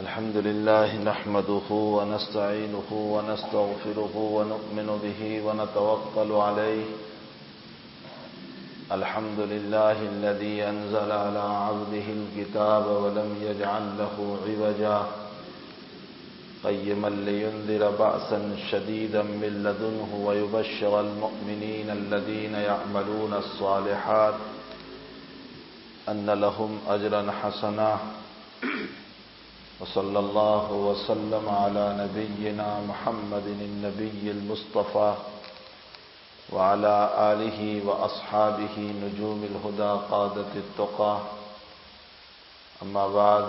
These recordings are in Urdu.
الحمد لله نحمده ونستعينه ونستغفره ونؤمن به ونتوكل عليه. الحمد لله الذي أنزل على عبده الكتاب ولم يجعل له عوجا قيما لينذر بأسا شديدا من لدنه ويبشر المؤمنين الذين يعملون الصالحات أن لهم أجرا حسنا. وصلى الله وسلم على نبينا محمد النبي المصطفى وعلى آله وأصحابه نجوم الهدى قادة التقى. أما بعد،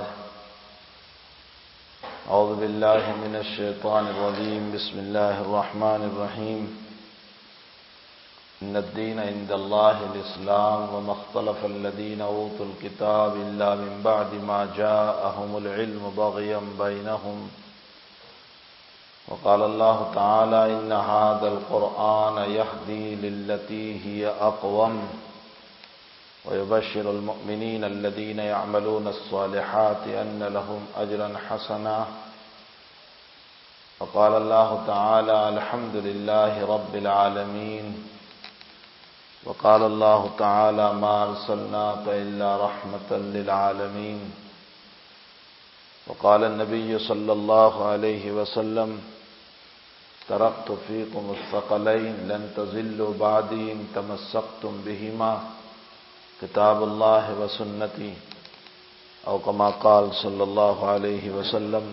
أعوذ بالله من الشيطان الرجيم. بسم الله الرحمن الرحيم. إن الدين عند الله الإسلام وما اختلف الذين أوتوا الكتاب إلا من بعد ما جاءهم العلم بغيا بينهم. وقال الله تعالى إن هذا القرآن يهدي للتي هي أقوم ويبشر المؤمنين الذين يعملون الصالحات أن لهم أجرا حسنا. وقال الله تعالى الحمد لله رب العالمين. وقال الله تعالى ما أرسلناك إلا رحمة للعالمين. وقال النبي صلى الله عليه وسلم تركت فيكم الثقلين لن تضلوا بعدي إن تمسكتم بهما كتاب الله وسنتي أو كما قال صلى الله عليه وسلم.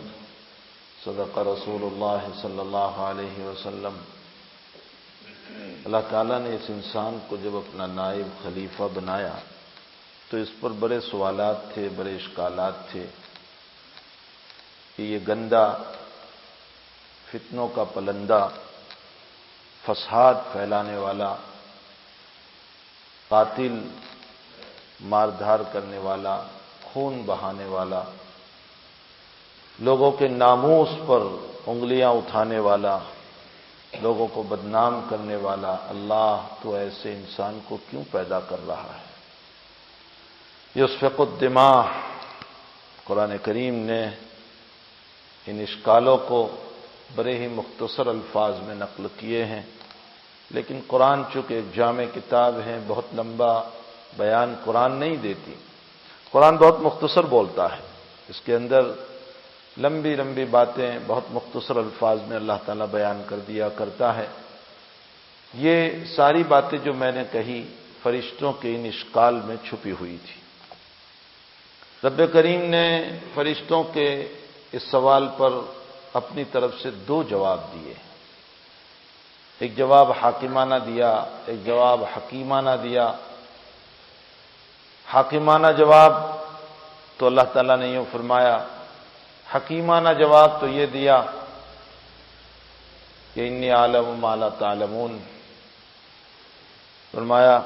صدق رسول الله صلی اللہ علیہ وسلم. اللہ تعالیٰ نے اس انسان کو جب اپنا نائب خلیفہ بنایا تو اس پر بڑے سوالات تھے، بڑے اشکالات تھے کہ یہ گندا، فتنوں کا پلندہ، فساد پھیلانے والا، قاتل، مار دھار کرنے والا، خون بہانے والا، لوگوں کے ناموس پر انگلیاں اٹھانے والا، لوگوں کو بدنام کرنے والا، اللہ تو ایسے انسان کو کیوں پیدا کر رہا ہے؟ یسفک الدماء. قرآن کریم نے ان اشکالوں کو بڑے ہی مختصر الفاظ میں نقل کیے ہیں، لیکن قرآن چونکہ ایک جامع کتاب ہے، بہت لمبا بیان قرآن نہیں دیتی. قرآن بہت مختصر بولتا ہے، اس کے اندر لمبی لمبی باتیں بہت مختصر الفاظ میں اللہ تعالیٰ بیان کر دیا کرتا ہے. یہ ساری باتیں جو میں نے کہی فرشتوں کے ان اشکال میں چھپی ہوئی تھی. رب کریم نے فرشتوں کے اس سوال پر اپنی طرف سے دو جواب دیے. ایک جواب حاکمانہ دیا، ایک جواب حکیمانہ دیا. حاکمانہ جواب تو اللہ تعالیٰ نے یوں فرمایا، حکیمانہ جواب تو یہ دیا کہ انی اعلم ما لا تعلمون. فرمایا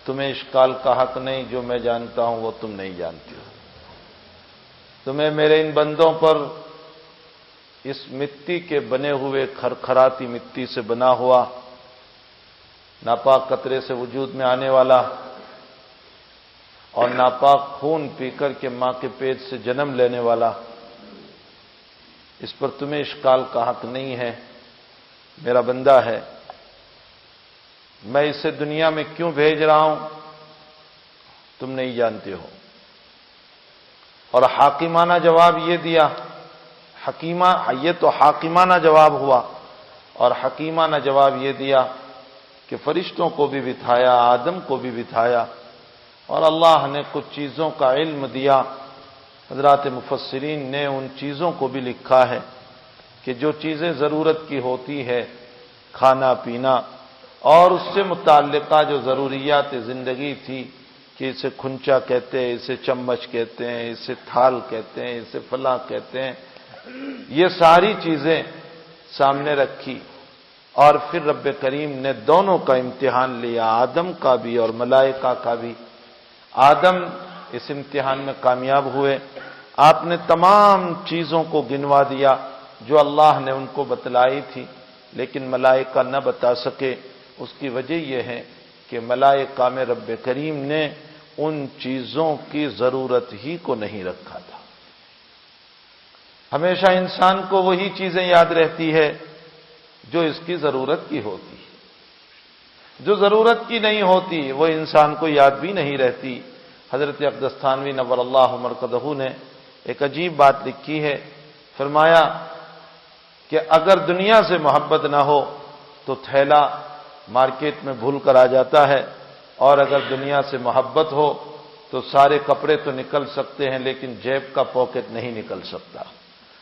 تمہیں اشکال کا حق نہیں، جو میں جانتا ہوں وہ تم نہیں جانتے ہو. تمہیں میرے ان بندوں پر اس مٹی کے بنے ہوئے کھرکھراتی مٹی سے بنا ہوا، ناپاک قطرے سے وجود میں آنے والا اور ناپاک خون پی کر کے ماں کے پیٹ سے جنم لینے والا، اس پر تمہیں اشکال کا حق نہیں ہے. میرا بندہ ہے، میں اسے دنیا میں کیوں بھیج رہا ہوں تم نہیں جانتے ہو. اور حاکمانہ جواب یہ دیا، یہ تو حاکمانہ جواب ہوا، اور حکیمانہ جواب یہ دیا کہ فرشتوں کو بھی بٹھایا، آدم کو بھی بٹھایا، اور اللہ نے کچھ چیزوں کا علم دیا. حضرات مفسرین نے ان چیزوں کو بھی لکھا ہے کہ جو چیزیں ضرورت کی ہوتی ہے، کھانا پینا اور اس سے متعلقہ جو ضروریات زندگی تھی، کہ اسے کھنچا کہتے ہیں، اسے چمچ کہتے ہیں، اسے تھال کہتے ہیں، اسے فلاں کہتے ہیں، یہ ساری چیزیں سامنے رکھی. اور پھر رب کریم نے دونوں کا امتحان لیا، آدم کا بھی اور ملائکہ کا بھی. آدم اس امتحان میں کامیاب ہوئے. آپ نے تمام چیزوں کو گنوا دیا جو اللہ نے ان کو بتلائی تھی، لیکن ملائکہ نہ بتا سکے. اس کی وجہ یہ ہے کہ ملائکہ میں رب کریم نے ان چیزوں کی ضرورت ہی کو نہیں رکھا تھا. ہمیشہ انسان کو وہی چیزیں یاد رہتی ہے جو اس کی ضرورت کی ہوتی ہے، جو ضرورت کی نہیں ہوتی وہ انسان کو یاد بھی نہیں رہتی۔ حضرت اقدس تھانوی نور اللہ مرقدہ نے ایک عجیب بات لکھی ہے، فرمایا کہ اگر دنیا سے محبت نہ ہو تو تھیلا مارکیٹ میں بھول کر آ جاتا ہے، اور اگر دنیا سے محبت ہو تو سارے کپڑے تو نکل سکتے ہیں لیکن جیب کا پاکٹ نہیں نکل سکتا۔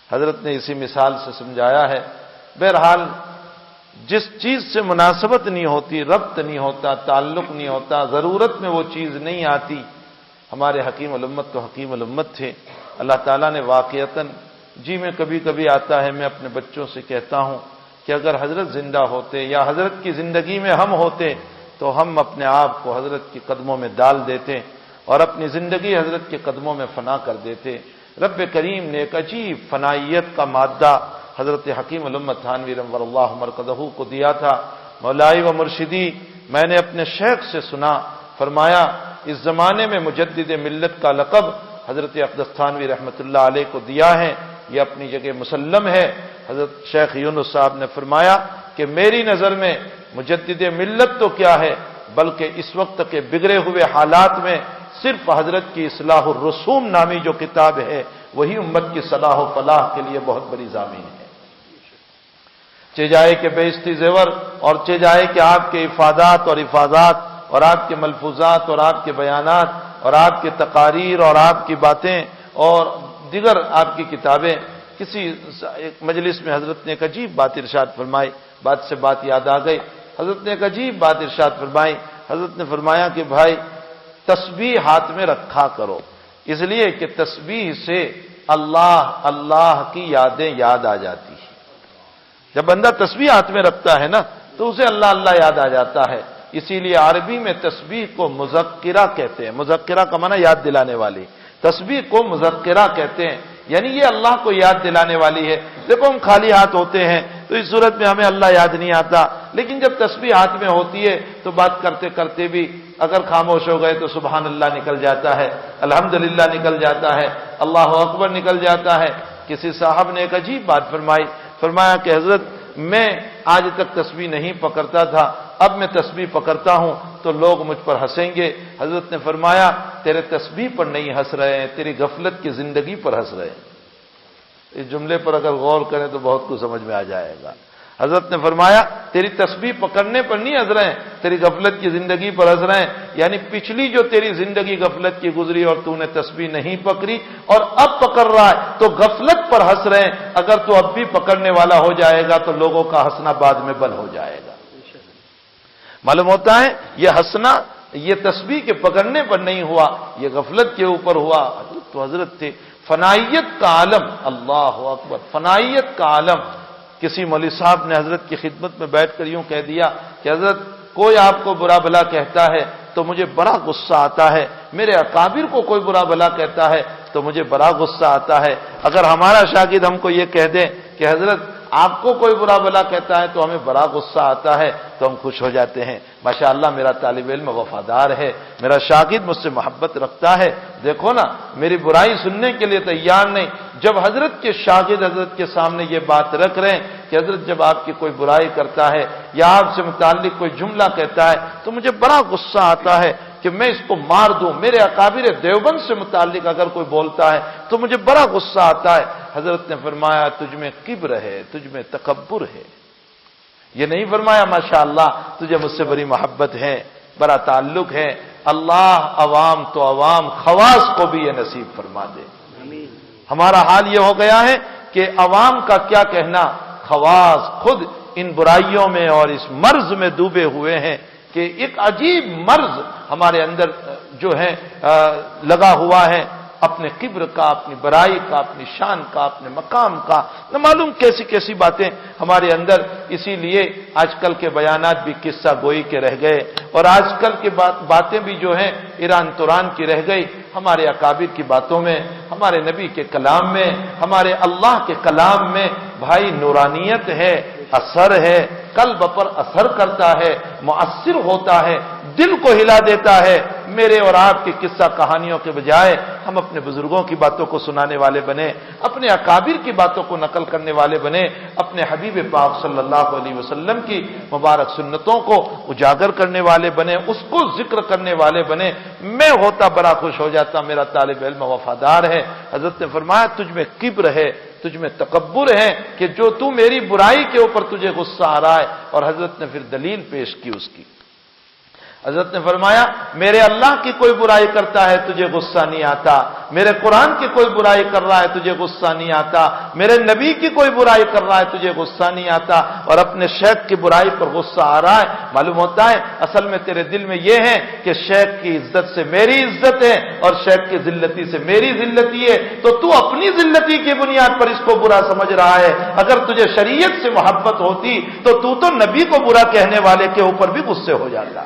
حضرت نے اسی مثال سے سمجھایا ہے۔ بہرحال جس چیز سے مناسبت نہیں ہوتی، ربط نہیں ہوتا، تعلق نہیں ہوتا، ضرورت میں وہ چیز نہیں آتی۔ ہمارے حکیم الامت تو حکیم الامت تھے، اللہ تعالیٰ نے واقعتاً جی میں کبھی کبھی آتا ہے، میں اپنے بچوں سے کہتا ہوں کہ اگر حضرت زندہ ہوتے یا حضرت کی زندگی میں ہم ہوتے تو ہم اپنے آپ کو حضرت کے قدموں میں ڈال دیتے اور اپنی زندگی حضرت کے قدموں میں فنا کر دیتے۔ رب کریم نے ایک عجیب فنائیت کا مادہ حضرت حکیم الامت تھانوی نور اللہ مرقدہ کو دیا تھا۔ مولائی و مرشدی، میں نے اپنے شیخ سے سنا، فرمایا اس زمانے میں مجدد ملت کا لقب حضرت اقدس تھانوی رحمۃ اللہ علیہ کو دیا ہے، یہ اپنی جگہ مسلم ہے۔ حضرت شیخ یونس صاحب نے فرمایا کہ میری نظر میں مجدد ملت تو کیا ہے بلکہ اس وقت کے بگڑے ہوئے حالات میں صرف حضرت کی اصلاح الرسوم نامی جو کتاب ہے وہی امت کی صلاح و فلاح کے لیے بہت بڑی ضامین ہے۔ چہ جائے کہ بیشتی زیور اور چہ جائے کہ آپ کے افادات اور افاظات اور آپ کے ملفوظات اور آپ کے بیانات اور آپ کے تقاریر اور آپ کی باتیں اور دیگر آپ کی کتابیں، کسی ایک مجلس میں حضرت نے ایک عجیب بات ارشاد فرمائی، بات سے بات یاد آ گئی، حضرت نے ایک عجیب بات ارشاد فرمائی، حضرت نے فرمایا کہ بھائی تسبیح ہاتھ میں رکھا کرو، اس لیے کہ تسبیح سے اللہ اللہ کی یادیں یاد آ جاتی ہیں۔ جب بندہ تسبیح ہاتھ میں رکھتا ہے نا تو اسے اللہ اللہ یاد آ جاتا ہے، اسی لیے عربی میں تسبیح کو مذکرہ کہتے ہیں، مذکرہ کا معنی یاد دلانے والی، تسبیح کو مذکرہ کہتے ہیں، یعنی یہ اللہ کو یاد دلانے والی ہے۔ دیکھو ہم خالی ہاتھ ہوتے ہیں تو اس صورت میں ہمیں اللہ یاد نہیں آتا، لیکن جب تسبیح ہاتھ میں ہوتی ہے تو بات کرتے کرتے بھی اگر خاموش ہو گئے تو سبحان اللہ نکل جاتا ہے، الحمدللہ نکل جاتا ہے، اللہ اکبر نکل جاتا ہے۔ کسی صاحب نے ایک عجیب بات فرمائی، فرمایا کہ حضرت میں آج تک تسبیح نہیں پکڑتا تھا، اب میں تسبیح پکڑتا ہوں تو لوگ مجھ پر ہنسیں گے۔ حضرت نے فرمایا تیرے تسبیح پر نہیں ہنس رہے ہیں، تیری غفلت کی زندگی پر ہنس رہے ہیں۔ اس جملے پر اگر غور کریں تو بہت کچھ سمجھ میں آ جائے گا۔ حضرت نے فرمایا تیری تسبیح پکڑنے پر نہیں ہنس رہے ہیں، تیری غفلت کی زندگی پر ہنس رہے ہیں، یعنی پچھلی جو تیری زندگی غفلت کی گزری اور تو نے تسبیح نہیں پکڑی اور اب پکڑ رہا ہے تو غفلت پر ہنس رہے ہیں، اگر تو اب بھی پکڑنے والا ہو جائے گا تو لوگوں کا ہنسنا بعد میں بند ہو جائے گا۔ معلوم ہوتا ہے یہ ہنسنا یہ تسبیح کے پکڑنے پر نہیں ہوا، یہ غفلت کے اوپر ہوا۔ تو حضرت تھے فنائیت کا عالم، اللہ اکبر، فنائیت کا عالم۔ کسی مولوی صاحب نے حضرت کی خدمت میں بیٹھ کر یوں کہہ دیا کہ حضرت کوئی آپ کو برا بھلا کہتا ہے تو مجھے بڑا غصہ آتا ہے، میرے اکابر کو کوئی برا بھلا کہتا ہے تو مجھے بڑا غصہ آتا ہے۔ اگر ہمارا شاگرد ہم کو یہ کہہ دے کہ حضرت آپ کو کوئی برا بھلا کہتا ہے تو ہمیں بڑا غصہ آتا ہے تو ہم خوش ہو جاتے ہیں، ماشاءاللہ میرا طالب علم وفادار ہے، میرا شاگرد مجھ سے محبت رکھتا ہے، دیکھو نا میری برائی سننے کے لیے تیار نہیں۔ جب حضرت کے شاگرد حضرت کے سامنے یہ بات رکھ رہے ہیں کہ حضرت جب آپ کی کوئی برائی کرتا ہے یا آپ سے متعلق کوئی جملہ کہتا ہے تو مجھے بڑا غصہ آتا ہے کہ میں اس کو مار دوں، میرے اکابر دیوبند سے متعلق اگر کوئی بولتا ہے تو مجھے بڑا غصہ آتا ہے۔ حضرت نے فرمایا تجھ میں کبر ہے، تجھ میں تکبر ہے، یہ نہیں فرمایا ماشاءاللہ تجھے مجھ سے بڑی محبت ہے، بڑا تعلق ہے۔ اللہ عوام تو عوام خواص کو بھی یہ نصیب فرما دے۔ ہمارا حال یہ ہو گیا ہے کہ عوام کا کیا کہنا، خواص خود ان برائیوں میں اور اس مرض میں ڈوبے ہوئے ہیں کہ ایک عجیب مرض ہمارے اندر جو ہے لگا ہوا ہے، اپنے کبر کا، اپنی برائی کا، اپنی شان کا، اپنے مقام کا، نہ معلوم کیسی کیسی باتیں ہمارے اندر۔ اسی لیے آج کل کے بیانات بھی قصہ گوئی کے رہ گئے اور آج کل کی باتیں بھی جو ہیں ایران توران کی رہ گئی۔ ہمارے اکابر کی باتوں میں، ہمارے نبی کے کلام میں، ہمارے اللہ کے کلام میں بھائی نورانیت ہے، اثر ہے، قلب پر اثر کرتا ہے، مؤثر ہوتا ہے، دل کو ہلا دیتا ہے۔ میرے اور آپ کی قصہ کہانیوں کے بجائے ہم اپنے بزرگوں کی باتوں کو سنانے والے بنے، اپنے اکابر کی باتوں کو نقل کرنے والے بنے، اپنے حبیب پاک صلی اللہ علیہ وسلم کی مبارک سنتوں کو اجاگر کرنے والے بنے، اس کو ذکر کرنے والے بنے۔ میں ہوتا بڑا خوش ہو جاتا، میرا طالب علم وفادار ہے۔ حضرت نے فرمایا تجھ میں کبر ہے، تجھ میں تکبر ہے کہ جو تو میری برائی کے اوپر تجھے غصہ آ رہا ہے۔ اور حضرت نے پھر دلیل پیش کی اس کی۔ حضرت نے فرمایا میرے اللہ کی کوئی برائی کرتا ہے تجھے غصہ نہیں آتا، میرے قرآن کی کوئی برائی کر رہا ہے تجھے غصہ نہیں آتا، میرے نبی کی کوئی برائی کر رہا ہے تجھے غصہ نہیں آتا، اور اپنے شیخ کی برائی پر غصہ آ رہا ہے۔ معلوم ہوتا ہے اصل میں تیرے دل میں یہ ہے کہ شیخ کی عزت سے میری عزت ہے اور شیخ کی ذلتی سے میری ذلتی ہے، تو اپنی ذلتی کی بنیاد پر اس کو برا سمجھ رہا ہے۔ اگر تجھے شریعت سے محبت ہوتی تو نبی کو برا کہنے والے کے اوپر بھی غصے ہو جاتا۔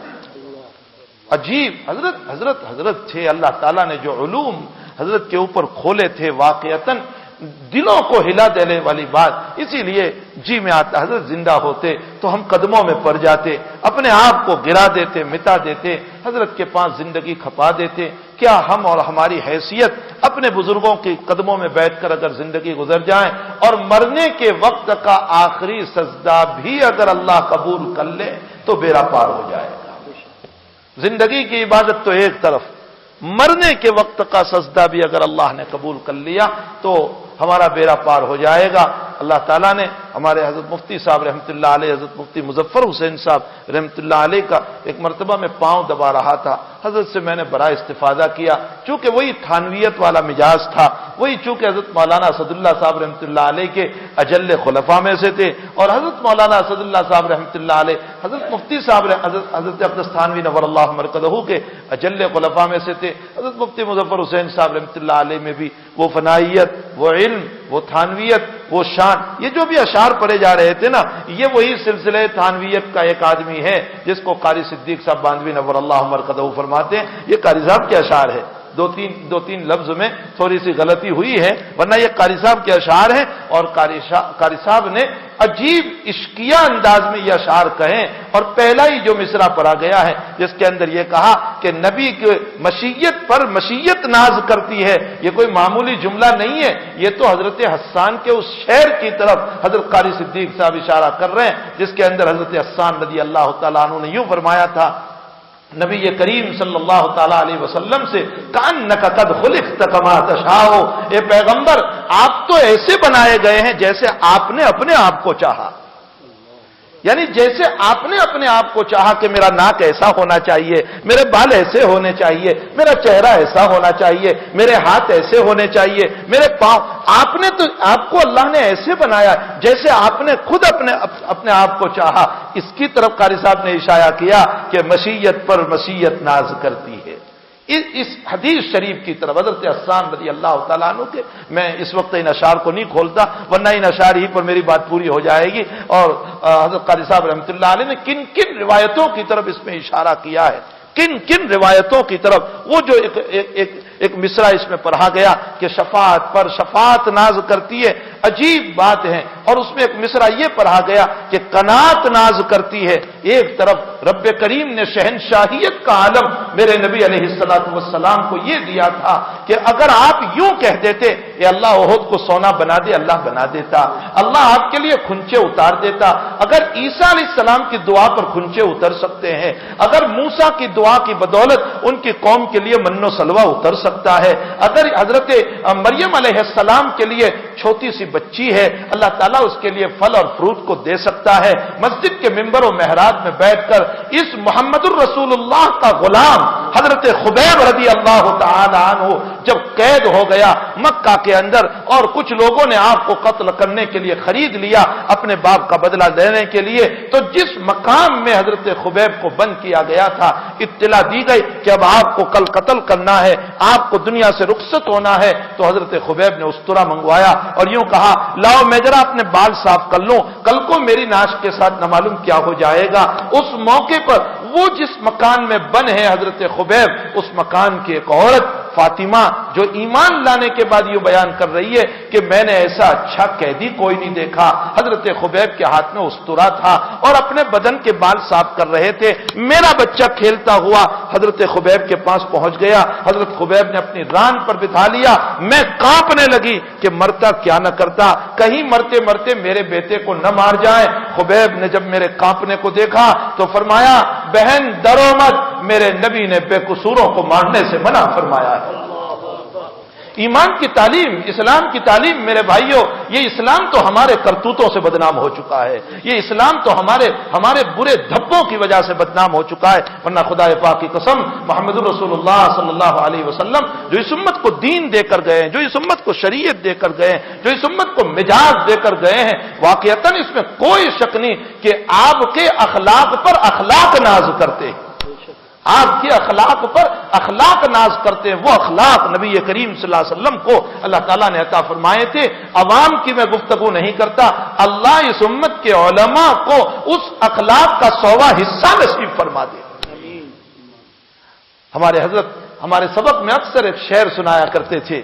عجیب حضرت تھے، اللہ تعالیٰ نے جو علوم حضرت کے اوپر کھولے تھے واقعتاً دلوں کو ہلا دینے والی بات۔ اسی لیے جی میں آتا حضرت زندہ ہوتے تو ہم قدموں میں پڑ جاتے، اپنے آپ کو گرا دیتے، مٹا دیتے، حضرت کے پاس زندگی کھپا دیتے۔ کیا ہم اور ہماری حیثیت اپنے بزرگوں کے قدموں میں بیٹھ کر اگر زندگی گزر جائیں اور مرنے کے وقت کا آخری سجدہ بھی اگر اللہ قبول کر لے تو بیڑا پار ہو جائے گا۔ زندگی کی عبادت تو ایک طرف، مرنے کے وقت کا سجدہ بھی اگر اللہ نے قبول کر لیا تو ہمارا بیڑا پار ہو جائے گا۔ اللہ تعالیٰ نے ہمارے حضرت مفتی صاحب رحمۃ اللہ علیہ، حضرت مفتی مظفر حسین صاحب رحمۃ اللہ علیہ کا ایک مرتبہ میں پاؤں دبا رہا تھا، حضرت سے میں نے بڑا استفادہ کیا، چونکہ وہی تھانویت والا مزاج تھا، وہی چونکہ حضرت مولانا اسد اللہ صاحب رحمۃ اللہ علیہ کے اجل خلفاء میں سے تھے، اور حضرت مولانا اسد اللہ صاحب رحمۃ اللہ علیہ حضرت مفتی صاحب حضرت اقدس تھانوی نور اللہ مرکزہ کے اجل خلفاء میں سے تھے۔ حضرت مفتی مظفر حسین صاحب رحمۃ اللہ علیہ میں بھی وہ فنائیت، وہ علم، وہ تھانویت، وہ شان، یہ جو بھی اشعار پڑھے جا رہے تھے نا، یہ وہی سلسلہ تھانویت کا ایک آدمی ہے جس کو قاری صدیق صاحب باندوی نور اللہ مرکزہ فرماتے ہیں۔ یہ قاری صاحب کے اشعار ہے، دو تین لفظ میں تھوڑی سی غلطی ہوئی ہے، ورنہ یہ قاری صاحب کے اشعار ہیں۔ اور قاری صاحب نے عجیب عشقیہ انداز میں یہ اشعار کہیں، اور پہلا ہی جو مصرع پڑھا گیا ہے جس کے اندر یہ کہا کہ نبی کی مشیت پر مشیت ناز کرتی ہے، یہ کوئی معمولی جملہ نہیں ہے، یہ تو حضرت حسان کے اس شعر کی طرف حضرت قاری صدیق صاحب اشارہ کر رہے ہیں جس کے اندر حضرت حسان رضی اللہ تعالیٰ عنہ نے یوں فرمایا تھا نبی کریم صلی اللہ تعالی علیہ وسلم سے، کأنک قد خلقت کما تشاء، اے پیغمبر آپ تو ایسے بنائے گئے ہیں جیسے آپ نے اپنے آپ کو چاہا، یعنی جیسے آپ نے اپنے آپ کو چاہا کہ میرا ناک ایسا ہونا چاہیے، میرے بال ایسے ہونے چاہیے، میرا چہرہ ایسا ہونا چاہیے، میرے ہاتھ ایسے ہونے چاہیے، میرے پاؤں، آپ کو اللہ نے ایسے بنایا جیسے آپ نے خود اپنے آپ کو چاہا۔ اس کی طرف قاری صاحب نے اشارہ کیا کہ مشیت پر مشیت ناز کرتی ہے۔ اس حدیث شریف کی طرف حضرت حسان رضی اللہ تعالیٰ عنہ کے، میں اس وقت ان اشعار کو نہیں کھولتا ورنہ ان اشعار ہی پر میری بات پوری ہو جائے گی، اور حضرت قاری صاحب رحمۃ اللہ علیہ نے کن کن روایتوں کی طرف اس میں اشارہ کیا ہے، کن روایتوں کی طرف، وہ جو ایک مصرع اس میں پڑھا گیا کہ شفاعت پر شفاعت ناز کرتی ہے، عجیب بات ہے، اور اس میں ایک مصرع یہ پڑھا گیا کہ قناعت ناز کرتی ہے۔ ایک طرف رب کریم نے شہنشاہیت کا عالم میرے نبی علیہ الصلوۃ والسلام کو یہ دیا تھا کہ اگر آپ یوں کہہ دیتے کہ اللہ احد کو سونا بنا دے، اللہ بنا دیتا، اللہ آپ کے لیے کھنچے اتار دیتا۔ اگر عیسیٰ علیہ السلام کی دعا پر کھنچے اتر سکتے ہیں، اگر موسیٰ کی دعا کی بدولت ان کی قوم کے لیے من و سلوہ اتر سکتا ہے، اگر حضرت مریم علیہ السلام کے لیے چھوٹی سی بچی ہے، اللہ تعالیٰ اس کے لیے پھل اور فروٹ کو دے سکتا ہے، مسجد کے ممبر و محراب میں بیٹھ کر اس محمد الرسول اللہ کا غلام حضرت خبیب رضی اللہ تعالی عنہ جب قید ہو گیا مکہ کے اندر اور کچھ لوگوں نے آپ کو قتل کرنے کے لیے خرید لیا اپنے باپ کا بدلہ لینے کے لیے، تو جس مقام میں حضرت خبیب کو بند کیا گیا تھا اطلاع دی گئی کہ اب آپ کو کل قتل کرنا ہے، آپ کو دنیا سے رخصت ہونا ہے، تو حضرت خبیب نے استرا منگوایا اور یوں کہا لاؤ میں ذرا اپنے بال صاف کر لوں، کل کو میری ناش کے ساتھ نہ معلوم کیا ہو جائے گا۔ اس موقع پر وہ جس مکان میں بن ہے حضرت خبیب، اس مکان کی ایک عورت فاطمہ جو ایمان لانے کے بعد یہ بیان کر رہی ہے کہ میں نے ایسا اچھا قیدی کوئی نہیں دیکھا. حضرت خبیب کے ہاتھ میں استورا تھا اور اپنے بدن کے بال صاف کر رہے تھے. میرا بچہ کھیلتا ہوا حضرت خبیب کے پاس پہنچ گیا. حضرت خبیب نے اپنی ران پر بٹھا لیا. میں کانپنے لگی کہ مرتا کیا نہ کرتا, کہیں مرتے مرتے میرے بیٹے کو نہ مار جائے. خبیب نے جب میرے کانپنے کو دیکھا تو فرمایا بہن ڈرو مت, میرے نبی نے بے قصوروں کو مارنے سے منع فرمایا ہے. ایمان کی تعلیم, اسلام کی تعلیم میرے بھائیوں, یہ اسلام تو ہمارے کرتوتوں سے بدنام ہو چکا ہے. یہ اسلام تو ہمارے برے دھبوں کی وجہ سے بدنام ہو چکا ہے. ورنہ خدا پاک کی قسم محمد رسول اللہ صلی اللہ علیہ وسلم جو اس امت کو دین دے کر گئے ہیں, جو اس امت کو شریعت دے کر گئے ہیں, جو اس امت کو مزاج دے کر گئے ہیں, واقعتاً اس میں کوئی شک نہیں کہ آپ کے اخلاق پر اخلاق ناز کرتے ہیں. آپ کے اخلاق پر اخلاق ناز کرتے ہیں. وہ اخلاق نبی کریم صلی اللہ علیہ وسلم کو اللہ تعالیٰ نے عطا فرمائے تھے. عوام کی میں گفتگو نہیں کرتا, اللہ اس امت کے علماء کو اس اخلاق کا 100واں حصہ نصیب فرما دے. ہمارے حضرت ہمارے سبق میں اکثر ایک شعر سنایا کرتے تھے.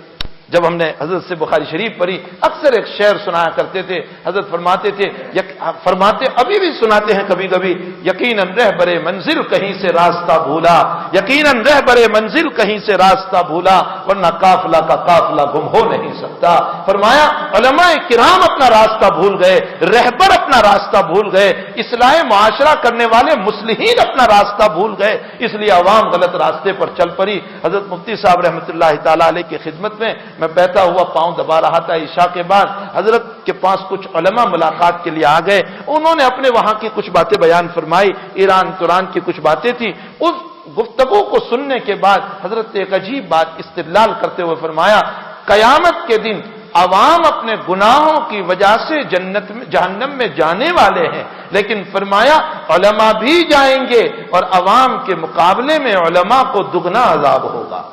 جب ہم نے حضرت سے بخاری شریف پڑھی اکثر ایک شعر سنایا کرتے تھے. حضرت فرماتے ابھی بھی سناتے ہیں کبھی کبھی, یقیناً رہبر منزل کہیں سے راستہ بھولا, یقیناً رہبر منزل کہیں سے راستہ بھولا, ورنہ قافلہ کا قافلہ گم ہو نہیں سکتا. فرمایا علماء کرام اپنا راستہ بھول گئے, رہبر اپنا راستہ بھول گئے, اصلاح معاشرہ کرنے والے مصلحین اپنا راستہ بھول گئے, اس لیے عوام غلط راستے پر چل پڑی. حضرت مفتی صاحب رحمۃ اللہ تعالی علیہ کی خدمت میں میں بیٹھا ہوا پاؤں دبا رہا تھا. عشاء کے بعد حضرت کے پاس کچھ علماء ملاقات کے لیے آ گئے. انہوں نے اپنے وہاں کی کچھ باتیں بیان فرمائی, ایران توران کی کچھ باتیں تھیں. اس گفتگو کو سننے کے بعد حضرت نے ایک عجیب بات استدلال کرتے ہوئے فرمایا, قیامت کے دن عوام اپنے گناہوں کی وجہ سے جہنم میں جانے والے ہیں, لیکن فرمایا علماء بھی جائیں گے اور عوام کے مقابلے میں علماء کو دگنا عذاب ہوگا.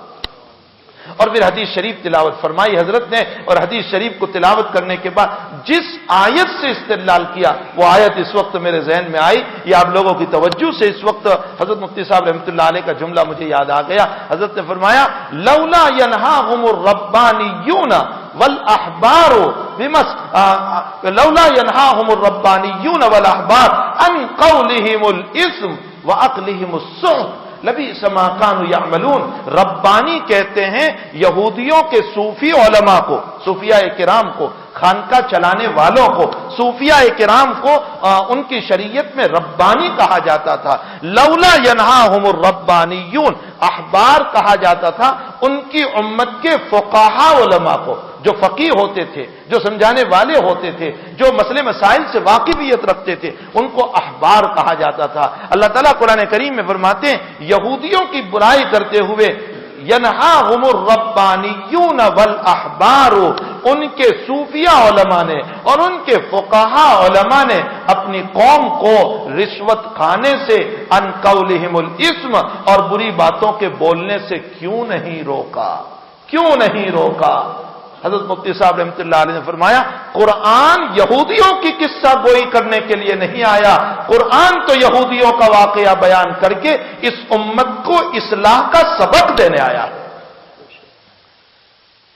اور پھر حدیث شریف تلاوت فرمائی حضرت نے, اور حدیث شریف کو تلاوت کرنے کے بعد جس آیت سے استدلال کیا وہ آیت اس وقت میرے ذہن میں آئی. یہ آپ لوگوں کی توجہ سے اس وقت حضرت مفتی صاحب رحمۃ اللہ علیہ کا جملہ مجھے یاد آ گیا. حضرت نے فرمایا لولا ينهاهم الربانيون والاحبار لولا ينهاهم الربانيون والاحبار عن قولهم الاثم واكلهم السحت لبئس ما كانوا يعملون. ربانی کہتے ہیں یہودیوں کے صوفی علماء کو, صوفیاء کرام کو, خانقاہ چلانے والوں کو, صوفیاء کرام کو ان کی شریعت میں ربانی کہا جاتا تھا. لولا ينهاهم الربانيون, احبار کہا جاتا تھا ان کی امت کے فقہاء علماء کو, جو فقیہ ہوتے تھے, جو سمجھانے والے ہوتے تھے, جو مسئلے مسائل سے واقفیت رکھتے تھے, ان کو احبار کہا جاتا تھا. اللہ تعالیٰ قرآن کریم میں فرماتے ہیں یہودیوں کی برائی کرتے ہوئے ینہاہم الربانیون والاحبار, ان کے صوفیہ علماء نے اور ان کے فقہاء علماء نے اپنی قوم کو رشوت کھانے سے, ان قولہم الاثم, اور بری باتوں کے بولنے سے کیوں نہیں روکا, کیوں نہیں روکا. حضرت مفتی صاحب رحمۃ اللہ علیہ نے فرمایا قرآن یہودیوں کی قصہ گوئی کرنے کے لیے نہیں آیا, قرآن تو یہودیوں کا واقعہ بیان کر کے اس امت کو اصلاح کا سبق دینے آیا.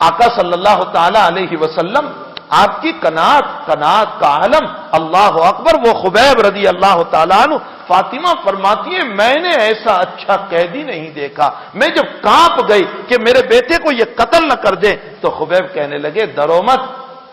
آقا صلی اللہ تعالی علیہ وسلم آپ کی قناعت کا عالم, اللہ اکبر. وہ خبیب رضی اللہ تعالیٰ عنہ, فاطمہ فرماتی ہیں میں نے ایسا اچھا قیدی نہیں دیکھا. میں جب کانپ گئی کہ میرے بیٹے کو یہ قتل نہ کر دے تو خبیب کہنے لگے ڈرو مت,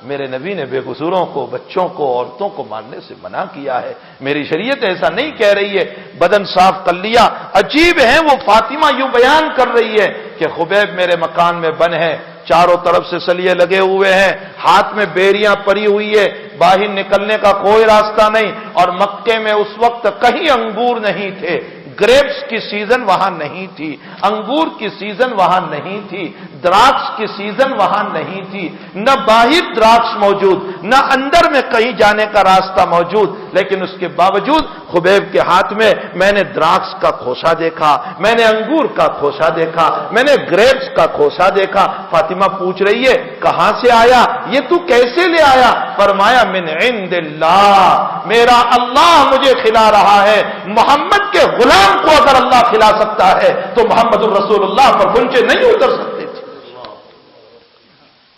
میرے نبی نے بے قصوروں کو, بچوں کو, عورتوں کو مارنے سے منع کیا ہے. میری شریعت ایسا نہیں کہہ رہی ہے. بدن صاف کر لیا. عجیب ہے وہ فاطمہ یوں بیان کر رہی ہے کہ خبیب میرے مکان میں بند ہے, چاروں طرف سے سلیے لگے ہوئے ہیں, ہاتھ میں بیریاں پڑی ہوئی ہے, باہر نکلنے کا کوئی راستہ نہیں, اور مکے میں اس وقت کہیں انگور نہیں تھے, گریپس کی سیزن وہاں نہیں تھی, انگور کی سیزن وہاں نہیں تھی, دراکش کی سیزن وہاں نہیں تھی, نہ باہر دراکش موجود, نہ اندر میں کہیں جانے کا راستہ موجود. لیکن اس کے باوجود خبیب کے ہاتھ میں میں نے دراکش کا کھوسا دیکھا, میں نے انگور کا کھوسا دیکھا, میں نے گریپس کا کھوسا دیکھا. فاطمہ پوچھ رہی ہے کہاں سے آیا, یہ تو کیسے لے آیا؟ فرمایا من عند اللہ, میرا اللہ مجھے کھلا رہا ہے. محمد کے غلام کو اگر اللہ کھلا سکتا ہے تو محمد الرسول اللہ پر گنچے نہیں اتر سکتے.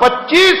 25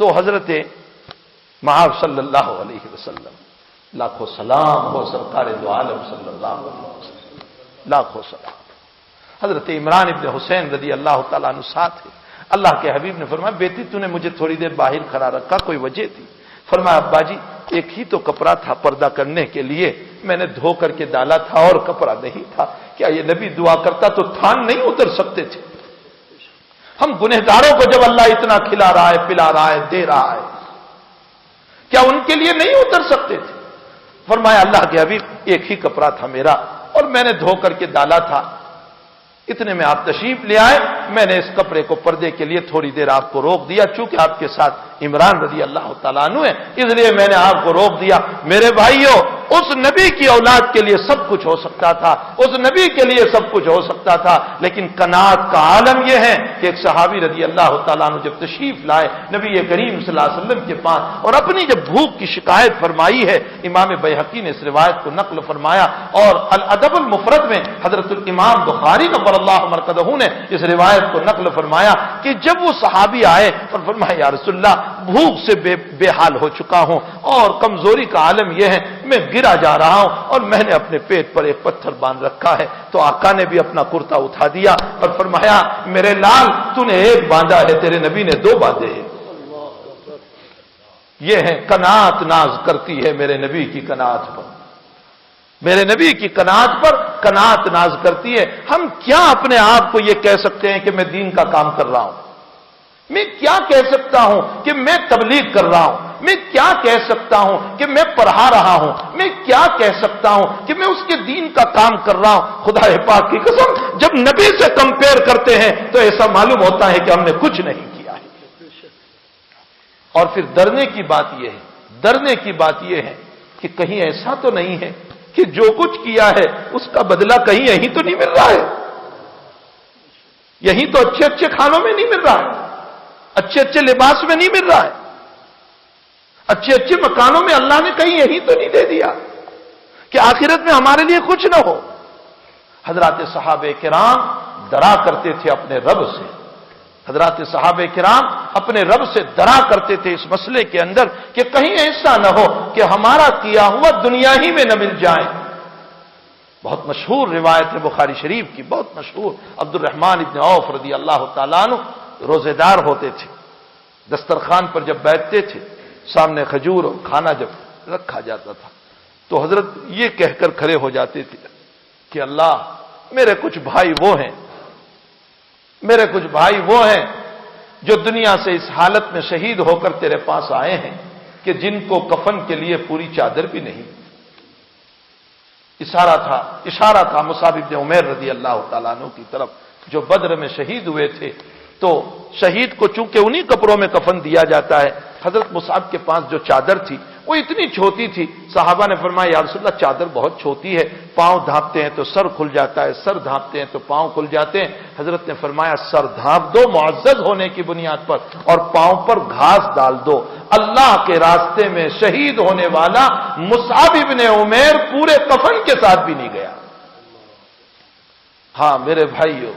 تو حضرت معاذ صلی اللہ علیہ وسلم، لاکھوں سلام ہو سرکار دو عالم صلی اللہ علیہ وسلم، لاکھوں سلام۔ حضرت عمران ابن حسین رضی اللہ تعالیٰ عنہ ساتھ ہے۔ اللہ کے حبیب نے فرمایا بیٹی تو نے مجھے تھوڑی دیر باہر کھڑا رکھا، کوئی وجہ تھی؟ فرمایا ابا جی ایک ہی تو کپڑا تھا پردہ کرنے کے لیے، میں نے دھو کر کے ڈالا تھا اور کپڑا نہیں تھا۔ کیا یہ نبی دعا کرتا تو تھان نہیں اتر سکتے تھے؟ ہم گنہگاروں کو جب اللہ اتنا کھلا رہا ہے، پلا رہا ہے، دے رہا ہے، کیا ان کے لیے نہیں اتر سکتے تھے؟ فرمایا اللہ کے حبیب ایک ہی کپڑا تھا میرا اور میں نے دھو کر کے ڈالا تھا، اتنے میں آپ تشریف لے آئے، میں نے اس کپڑے کو پردے کے لیے تھوڑی دیر آپ کو روک دیا، چونکہ آپ کے ساتھ عمران رضی اللہ تعالیٰ عنہ ہے اس لیے میں نے آپ کو روک دیا۔ میرے بھائیوں، اس نبی کی اولاد کے لیے سب کچھ ہو سکتا تھا، اس نبی کے لیے سب کچھ ہو سکتا تھا، لیکن قناعت کا عالم یہ ہے کہ ایک صحابی رضی اللہ تعالیٰ عنہ جب تشریف لائے نبی کریم صلی اللہ علیہ وسلم کے پاس اور اپنی جب بھوک کی شکایت فرمائی ہے، امام بیہقی نے اس روایت کو نقل فرمایا اور الادب المفرد میں حضرت الامام بخاری نور اللہ مرکزہ نے اس روایت کو نقل فرمایا کہ جب وہ صحابی آئے اور فرمایا یا رسول اللہ بھوک سے بے حال ہو چکا ہوں اور کمزوری کا عالم یہ ہے میں گرا جا رہا ہوں اور میں نے اپنے پیٹ پر ایک پتھر باندھ رکھا ہے، تو آقا نے بھی اپنا کرتا اٹھا دیا اور فرمایا میرے لال تو نے ایک باندھا ہے، تیرے نبی نے دو باندھے ہیں۔ یہ ہے قناعت ناز کرتی ہے میرے نبی کی قناعت پر، میرے نبی کی قناعت پر قناعت ناز کرتی ہے۔ ہم کیا اپنے آپ کو یہ کہہ سکتے ہیں کہ میں دین کا کام کر رہا ہوں؟ میں کیا کہہ سکتا ہوں کہ میں تبلیغ کر رہا ہوں؟ میں کیا کہہ سکتا ہوں کہ میں پڑھا رہا ہوں؟ میں کیا کہہ سکتا ہوں کہ میں اس کے دین کا کام کر رہا ہوں؟ خدا پاک کی قسم جب نبی سے کمپیئر کرتے ہیں تو ایسا معلوم ہوتا ہے کہ ہم نے کچھ نہیں کیا ہے۔ اور پھر ڈرنے کی بات یہ ہے، ڈرنے کی بات یہ ہے کہ کہیں ایسا تو نہیں ہے کہ جو کچھ کیا ہے اس کا بدلہ کہیں یہیں تو نہیں مل رہا ہے، یہیں تو اچھے اچھے کھانوں میں نہیں مل رہا ہے، اچھے اچھے لباس میں نہیں مل رہا ہے، اچھے اچھے مکانوں میں اللہ نے کہیں یہی تو نہیں دے دیا کہ آخرت میں ہمارے لیے کچھ نہ ہو۔ حضرات صحابہ کرام ڈرا کرتے تھے اپنے رب سے، حضرات صحابہ کرام اپنے رب سے ڈرا کرتے تھے اس مسئلے کے اندر کہ کہیں ایسا نہ ہو کہ ہمارا کیا ہوا دنیا ہی میں نہ مل جائے۔ بہت مشہور روایت ہے بخاری شریف کی، بہت مشہور، عبد الرحمن ابن عوف رضی اللہ تعالیٰ عنہ روزے دار ہوتے تھے، دسترخوان پر جب بیٹھتے تھے سامنے کھجور اور کھانا جب رکھا جاتا تھا تو حضرت یہ کہہ کر کھڑے ہو جاتے تھے کہ اللہ میرے کچھ بھائی وہ ہیں، میرے کچھ بھائی وہ ہیں جو دنیا سے اس حالت میں شہید ہو کر تیرے پاس آئے ہیں کہ جن کو کفن کے لیے پوری چادر بھی نہیں۔ اشارہ تھا مصعب بن عمیر رضی اللہ تعالیٰ عنہ کی طرف جو بدر میں شہید ہوئے تھے، تو شہید کو چونکہ انہی کپڑوں میں کفن دیا جاتا ہے، حضرت مصعب کے پاس جو چادر تھی وہ اتنی چھوٹی تھی، صحابہ نے فرمایا یا رسول اللہ چادر بہت چھوٹی ہے، پاؤں ڈھانپتے ہیں تو سر کھل جاتا ہے، سر ڈھانپتے ہیں تو پاؤں کھل جاتے ہیں۔ حضرت نے فرمایا سر ڈھانپ دو معزز ہونے کی بنیاد پر اور پاؤں پر گھاس ڈال دو۔ اللہ کے راستے میں شہید ہونے والا مصعب ابن عمیر پورے کفن کے ساتھ بھی نہیں گیا۔ ہاں میرے بھائیو،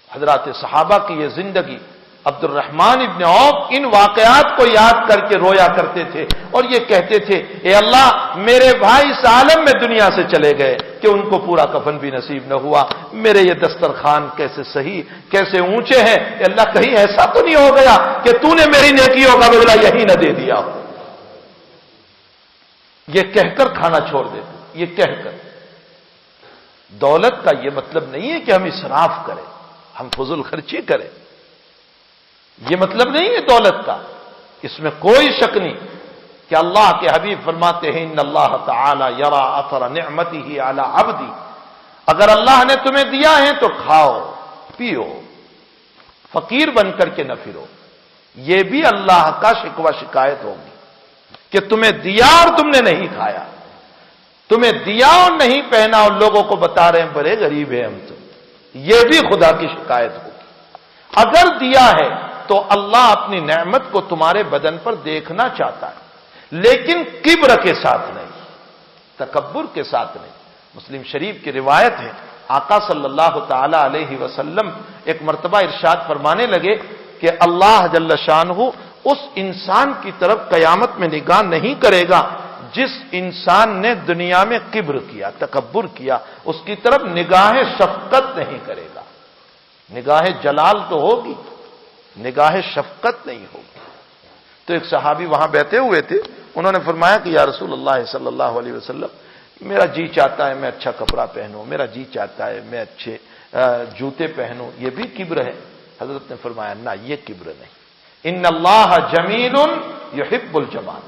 حضرات صحابہ کی یہ زندگی، عبد الرحمن ابن عوف ان واقعات کو یاد کر کے رویا کرتے تھے اور یہ کہتے تھے اے اللہ میرے بھائی اس عالم میں دنیا سے چلے گئے کہ ان کو پورا کفن بھی نصیب نہ ہوا، میرے یہ دسترخوان کیسے صحیح کیسے اونچے ہیں، اے اللہ کہیں ایسا تو نہیں ہو گیا کہ تو نے میری نیکیوں کا بدلہ یہی نہ دے دیا ہو۔ یہ کہہ کر کھانا چھوڑ دیتے، یہ کہہ کر۔ دولت کا یہ مطلب نہیں ہے کہ ہم اسراف کریں، ہم فضول خرچی کریں، یہ مطلب نہیں ہے دولت کا، اس میں کوئی شک نہیں کہ اللہ کے حبیب فرماتے ہیں ان اللہ تعالی یرا اثر نعمته علی عبدی، اگر اللہ نے تمہیں دیا ہے تو کھاؤ پیو، فقیر بن کر کے نہ پھرو۔ یہ بھی اللہ کا شکوہ شکایت ہوگی کہ تمہیں دیا اور تم نے نہیں کھایا، تمہیں دیا اور نہیں پہنا اور لوگوں کو بتا رہے ہیں بڑے غریب ہیں ہم، تو یہ بھی خدا کی شکایت ہوگی۔ اگر دیا ہے تو اللہ اپنی نعمت کو تمہارے بدن پر دیکھنا چاہتا ہے، لیکن کبر کے ساتھ نہیں، تکبر کے ساتھ نہیں۔ مسلم شریف کی روایت ہے، آقا صلی اللہ تعالی علیہ وسلم ایک مرتبہ ارشاد فرمانے لگے کہ اللہ جل شانہ اس انسان کی طرف قیامت میں نگاہ نہیں کرے گا جس انسان نے دنیا میں کبر کیا، تکبر کیا، اس کی طرف نگاہ شفقت نہیں کرے گا۔ نگاہ جلال تو ہوگی، نگاہ شفقت نہیں ہوگی۔ تو ایک صحابی وہاں بیٹھے ہوئے تھے، انہوں نے فرمایا کہ یا رسول اللہ صلی اللہ علیہ وسلم، میرا جی چاہتا ہے میں اچھا کپڑا پہنوں، میرا جی چاہتا ہے میں اچھے جوتے پہنوں، یہ بھی کبر ہے؟ حضرت نے فرمایا نہ، یہ کبر نہیں۔ ان اللہ جمیل یحب الجمال،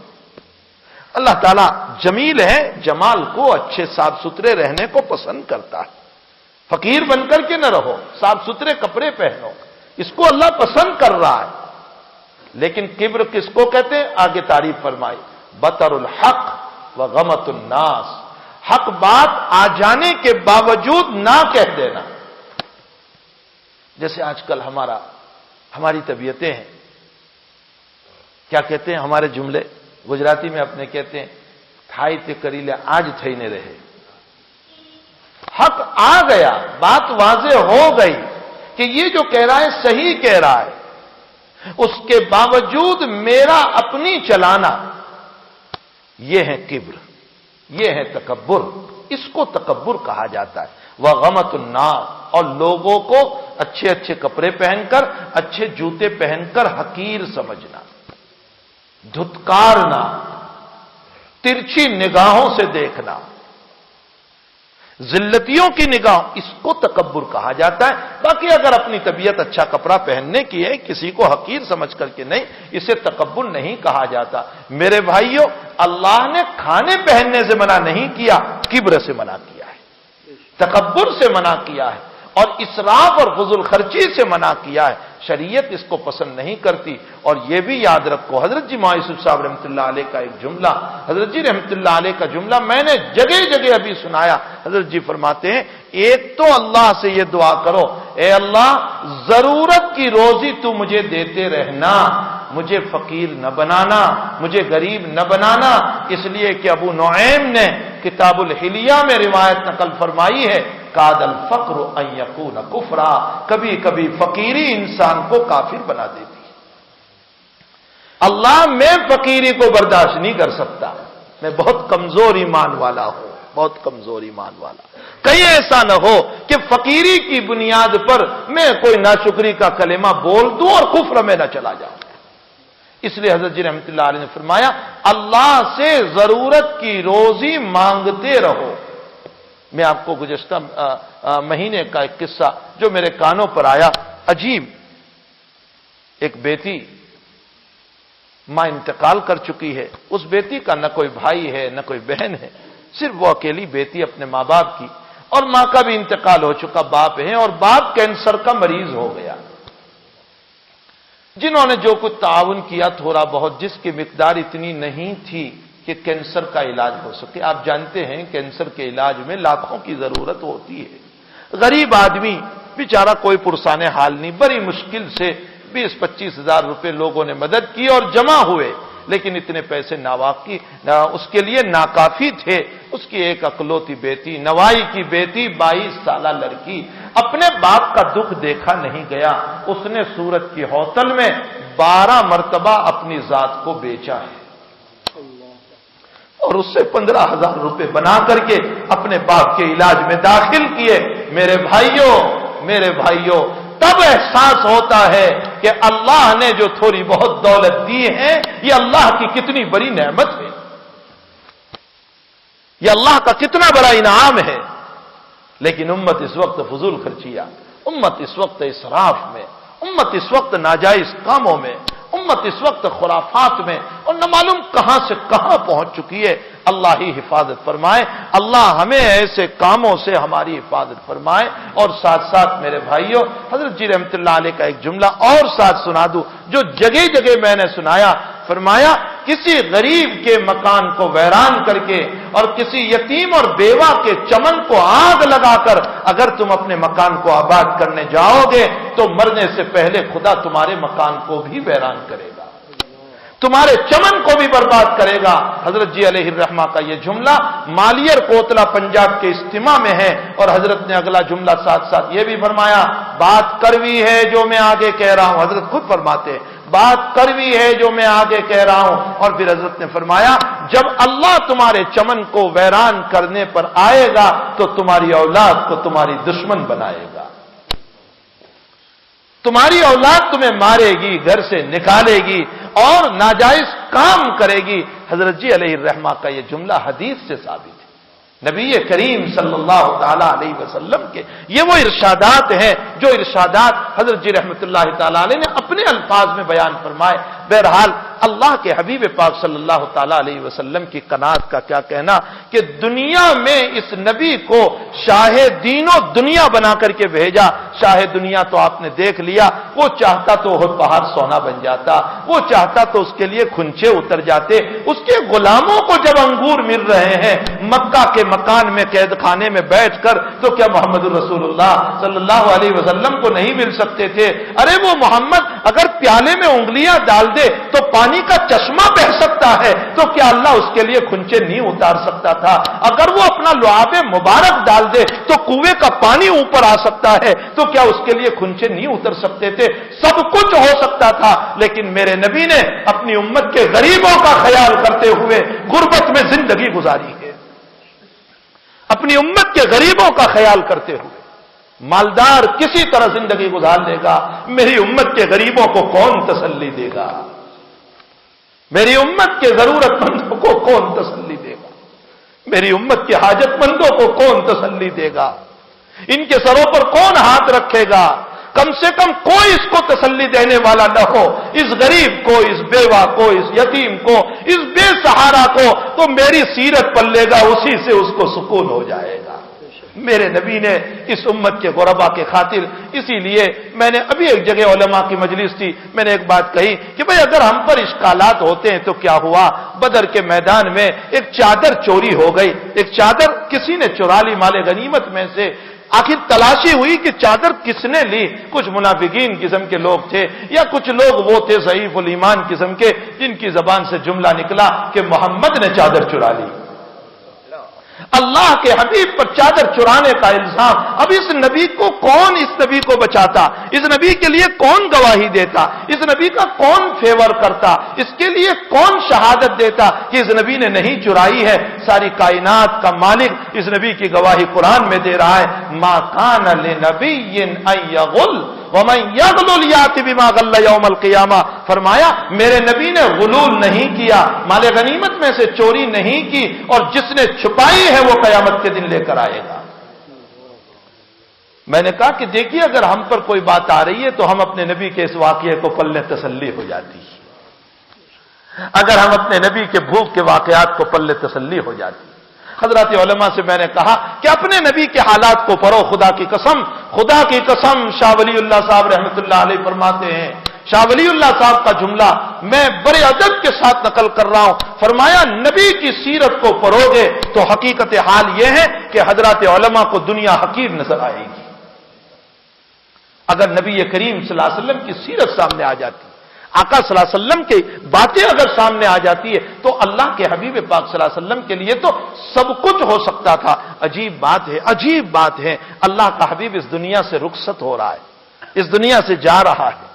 اللہ تعالیٰ جمیل ہے، جمال کو، اچھے صاف ستھرے رہنے کو پسند کرتا ہے۔ فقیر بن کر کے نہ رہو، صاف ستھرے کپڑے پہنو، اس کو اللہ پسند کر رہا ہے۔ لیکن کبر کس کو کہتے ہیں؟ آگے تعریف فرمائی، بطر الحق وغمط الناس، حق بات آ جانے کے باوجود نہ کہہ دینا۔ جیسے آج کل ہماری طبیعتیں ہیں، کیا کہتے ہیں ہمارے جملے گجراتی میں اپنے کہتے ہیں تھائی تے کریلے آج تھئی نے رہے۔ حق آ گیا، بات واضح ہو گئی کہ یہ جو کہہ رہا ہے صحیح کہہ رہا ہے، اس کے باوجود میرا اپنی چلانا، یہ ہے کبر، یہ ہے تکبر، اس کو تکبر کہا جاتا ہے۔ وغمط الناس، اور لوگوں کو اچھے اچھے کپڑے پہن کر، اچھے جوتے پہن کر حقیر سمجھنا، دھتکارنا، ترچھی نگاہوں سے دیکھنا، ذلتیوں کی نگاہ، اس کو تکبر کہا جاتا ہے۔ باقی اگر اپنی طبیعت اچھا کپڑا پہننے کی ہے، کسی کو حقیر سمجھ کر کے نہیں، اسے تکبر نہیں کہا جاتا۔ میرے بھائیوں، اللہ نے کھانے پہننے سے منع نہیں کیا، کبر سے منع کیا ہے، تکبر سے منع کیا ہے، اور اسراف اور فضول خرچی سے منع کیا ہے۔ شریعت اس کو پسند نہیں کرتی۔ اور یہ بھی یاد رکھو، حضرت جی ماں یوسف صاحب رحمۃ اللہ علیہ کا ایک جملہ، حضرت جی رحمۃ اللہ علیہ کا جملہ میں نے جگہ جگہ ابھی سنایا۔ حضرت جی فرماتے ہیں، ایک تو اللہ سے یہ دعا کرو، اے اللہ ضرورت کی روزی تو مجھے دیتے رہنا، مجھے فقیر نہ بنانا، مجھے غریب نہ بنانا۔ اس لیے کہ ابو نعیم نے کتاب الحلیہ میں روایت نقل فرمائی ہے، کاد الفقر ان یکون کفرا، کبھی کبھی فقیری انسان کو کافر بنا دیتی۔ اللہ میں فقیری کو برداشت نہیں کر سکتا، میں بہت کمزور ایمان والا ہوں، بہت کمزور ایمان والا۔ کہیں ایسا نہ ہو کہ فقیری کی بنیاد پر میں کوئی ناشکری کا کلمہ بول دوں اور کفر میں نہ چلا جاؤں۔ اس لیے حضرت جی رحمۃ اللہ علیہ نے فرمایا، اللہ سے ضرورت کی روزی مانگتے رہو۔ میں آپ کو گزشتہ مہینے کا ایک قصہ جو میرے کانوں پر آیا، عجیب، ایک بیٹی ماں انتقال کر چکی ہے، اس بیٹی کا نہ کوئی بھائی ہے نہ کوئی بہن ہے، صرف وہ اکیلی بیٹی اپنے ماں باپ کی، اور ماں کا بھی انتقال ہو چکا، باپ ہے، اور باپ کینسر کا مریض ہو گیا۔ جنہوں نے جو کچھ تعاون کیا تھوڑا بہت، جس کی مقدار اتنی نہیں تھی کہ کینسر کا علاج ہو سکے، آپ جانتے ہیں کینسر کے علاج میں لاکھوں کی ضرورت ہوتی ہے۔ غریب آدمی بیچارہ کوئی پرسان حال نہیں، بڑی مشکل سے 20-25 ہزار روپے لوگوں نے مدد کی اور جمع ہوئے، لیکن اتنے پیسے اس کے لیے ناکافی تھے۔ اس کی ایک اکلوتی بیٹی، نوائی کی بیٹی، 22 سالہ لڑکی، اپنے باپ کا دکھ دیکھا نہیں گیا، اس نے سورت کی ہوتل میں 12 مرتبہ اپنی ذات کو بیچا ہے، اور اس سے 15,000 روپے بنا کر کے اپنے باپ کے علاج میں داخل کیے۔ میرے بھائیوں، تب احساس ہوتا ہے کہ اللہ نے جو تھوڑی بہت دولت دی ہے، یہ اللہ کی کتنی بڑی نعمت ہے، یہ اللہ کا کتنا بڑا انعام ہے۔ لیکن امت اس وقت فضول خرچیہ، امت اس وقت اسراف میں، امت اس وقت ناجائز کاموں میں، امت اس وقت خرافات میں، اور نہ معلوم کہاں سے کہاں پہنچ چکی ہے۔ اللہ ہی حفاظت فرمائے، اللہ ہمیں ایسے کاموں سے ہماری حفاظت فرمائے۔ اور ساتھ ساتھ میرے بھائیوں، حضرت جی رحمۃ اللہ علیہ کا ایک جملہ اور ساتھ سنا دوں جو جگہ جگہ میں نے سنایا۔ فرمایا، کسی غریب کے مکان کو ویران کر کے اور کسی یتیم اور بیوہ کے چمن کو آگ لگا کر اگر تم اپنے مکان کو آباد کرنے جاؤ گے تو مرنے سے پہلے خدا تمہارے مکان کو بھی ویران کرے گا۔ تمہارے چمن کو بھی برباد کرے گا۔ حضرت جی علیہ الرحمہ کا یہ جملہ مالیر کوتلا پنجاب کے اجتماع میں ہے، اور حضرت نے اگلا جملہ ساتھ ساتھ یہ بھی فرمایا، بات کڑوی ہے جو میں آگے کہہ رہا ہوں۔ حضرت خود فرماتے ہیں بات کڑوی ہے جو میں آگے کہہ رہا ہوں، اور پھر حضرت نے فرمایا جب اللہ تمہارے چمن کو ویران کرنے پر آئے گا تو تمہاری اولاد کو تمہاری دشمن بنائے گا، تمہاری اولاد تمہیں مارے گی، گھر سے نکالے گی اور ناجائز کام کرے گی۔ حضرت جی علیہ الرحمہ کا یہ جملہ حدیث سے ثابت ہے، نبی کریم صلی اللہ تعالی علیہ وسلم کے یہ وہ ارشادات ہیں جو ارشادات حضرت جی رحمت اللہ تعالی علیہ نے اپنے الفاظ میں بیان فرمائے۔ بہرحال اللہ کے حبیب پاک صلی اللہ تعالی علیہ وسلم کی قناعت کا کیا کہنا کہ دنیا میں اس نبی کو شاہ دین و دنیا بنا کر کے بھیجا۔ شاہ دنیا تو آپ نے دیکھ لیا، وہ چاہتا تو احد پہاڑ سونا بن جاتا، وہ چاہتا تو اس کے لیے کھنچے اتر جاتے۔ اس کے غلاموں کو جب انگور مل رہے ہیں مکہ کے مکان میں قید خانے میں بیٹھ کر، تو کیا محمد رسول اللہ صلی اللہ علیہ وسلم کو نہیں مل سکتے تھے؟ ارے وہ محمد اگر پیالے میں انگلیاں ڈال دے تو پانی کا چشمہ بہ سکتا ہے، تو کیا اللہ اس کے لیے کھنچے نہیں اتار سکتا تھا؟ اگر وہ اپنا لعاب مبارک ڈال دے تو کنویں کا پانی اوپر آ سکتا ہے، تو کیا اس کے لیے کھنچے نہیں اتر سکتے تھے؟ سب کچھ ہو سکتا تھا، لیکن میرے نبی نے اپنی امت کے غریبوں کا خیال کرتے ہوئے غربت میں زندگی گزاری ہے، اپنی امت کے غریبوں کا خیال کرتے ہوئے۔ مالدار کسی طرح زندگی گزار لے گا، میری امت کے غریبوں کو کون تسلی دے گا؟ میری امت کے ضرورت مندوں کو کون تسلی دے گا؟ میری امت کے حاجت مندوں کو کون تسلی دے گا؟ ان کے سروں پر کون ہاتھ رکھے گا؟ کم سے کم کوئی اس کو تسلی دینے والا نہ ہو، اس غریب کو، اس بیوہ کو، اس یتیم کو، اس بے سہارا کو، تو میری سیرت پل لے گا، اسی سے اس کو سکون ہو جائے گا۔ میرے نبی نے اس امت کے غربا کے خاطر، اسی لیے میں نے ابھی ایک جگہ علماء کی مجلس تھی، میں نے ایک بات کہی کہ بھئی اگر ہم پر اشکالات ہوتے ہیں تو کیا ہوا؟ بدر کے میدان میں ایک چادر چوری ہو گئی، ایک چادر کسی نے چرا لی مال غنیمت میں سے۔ آخر تلاشی ہوئی کہ چادر کس نے لی؟ کچھ منافقین قسم کے لوگ تھے، یا کچھ لوگ وہ تھے ضعیف الایمان قسم کے، جن کی زبان سے جملہ نکلا کہ محمد نے چادر چرا لی۔ اللہ کے حبیب پر چادر چرانے کا الزام۔ اب اس نبی کو کون اس نبی کو بچاتا؟ اس نبی کے لیے کون گواہی دیتا؟ اس نبی کا کون فیور کرتا؟ اس کے لیے کون شہادت دیتا کہ اس نبی نے نہیں چرائی ہے؟ ساری کائنات کا مالک اس نبی کی گواہی قرآن میں دے رہا ہے، ما کان لنبی ان یغل ومن یغلل یأت بما غل یوم القیامہ۔ فرمایا میرے نبی نے غلول نہیں کیا، مال غنیمت میں سے چوری نہیں کی، اور جس نے چھپائی ہے وہ قیامت کے دن لے کر آئے گا۔ میں نے کہا کہ دیکھیے اگر ہم پر کوئی بات آ رہی ہے تو ہم اپنے نبی کے اس واقعے کو پل لیں، تسلی ہو جاتی ہے۔ اگر ہم اپنے نبی کے بھوک کے واقعات کو پل لیں، تسلی ہو جاتی ہے۔ حضرات علماء سے میں نے کہا کہ اپنے نبی کے حالات کو پڑھو، خدا کی قسم، خدا کی قسم۔ شاہ ولی اللہ صاحب رحمۃ اللہ علیہ فرماتے ہیں، شاہ ولی اللہ صاحب کا جملہ میں بڑے ادب کے ساتھ نقل کر رہا ہوں، فرمایا نبی کی سیرت کو پڑھو گے تو حقیقت حال یہ ہے کہ حضرات علماء کو دنیا حقیر نظر آئے گی۔ اگر نبی کریم صلی اللہ علیہ وسلم کی سیرت سامنے آ جاتی، آقا صلی اللہ علیہ وسلم کی باتیں اگر سامنے آ جاتی ہے تو اللہ کے حبیب پاک صلی اللہ علیہ وسلم کے لیے تو سب کچھ ہو سکتا تھا۔ عجیب بات ہے، عجیب بات ہے، اللہ کا حبیب اس دنیا سے رخصت ہو رہا ہے، اس دنیا سے جا رہا ہے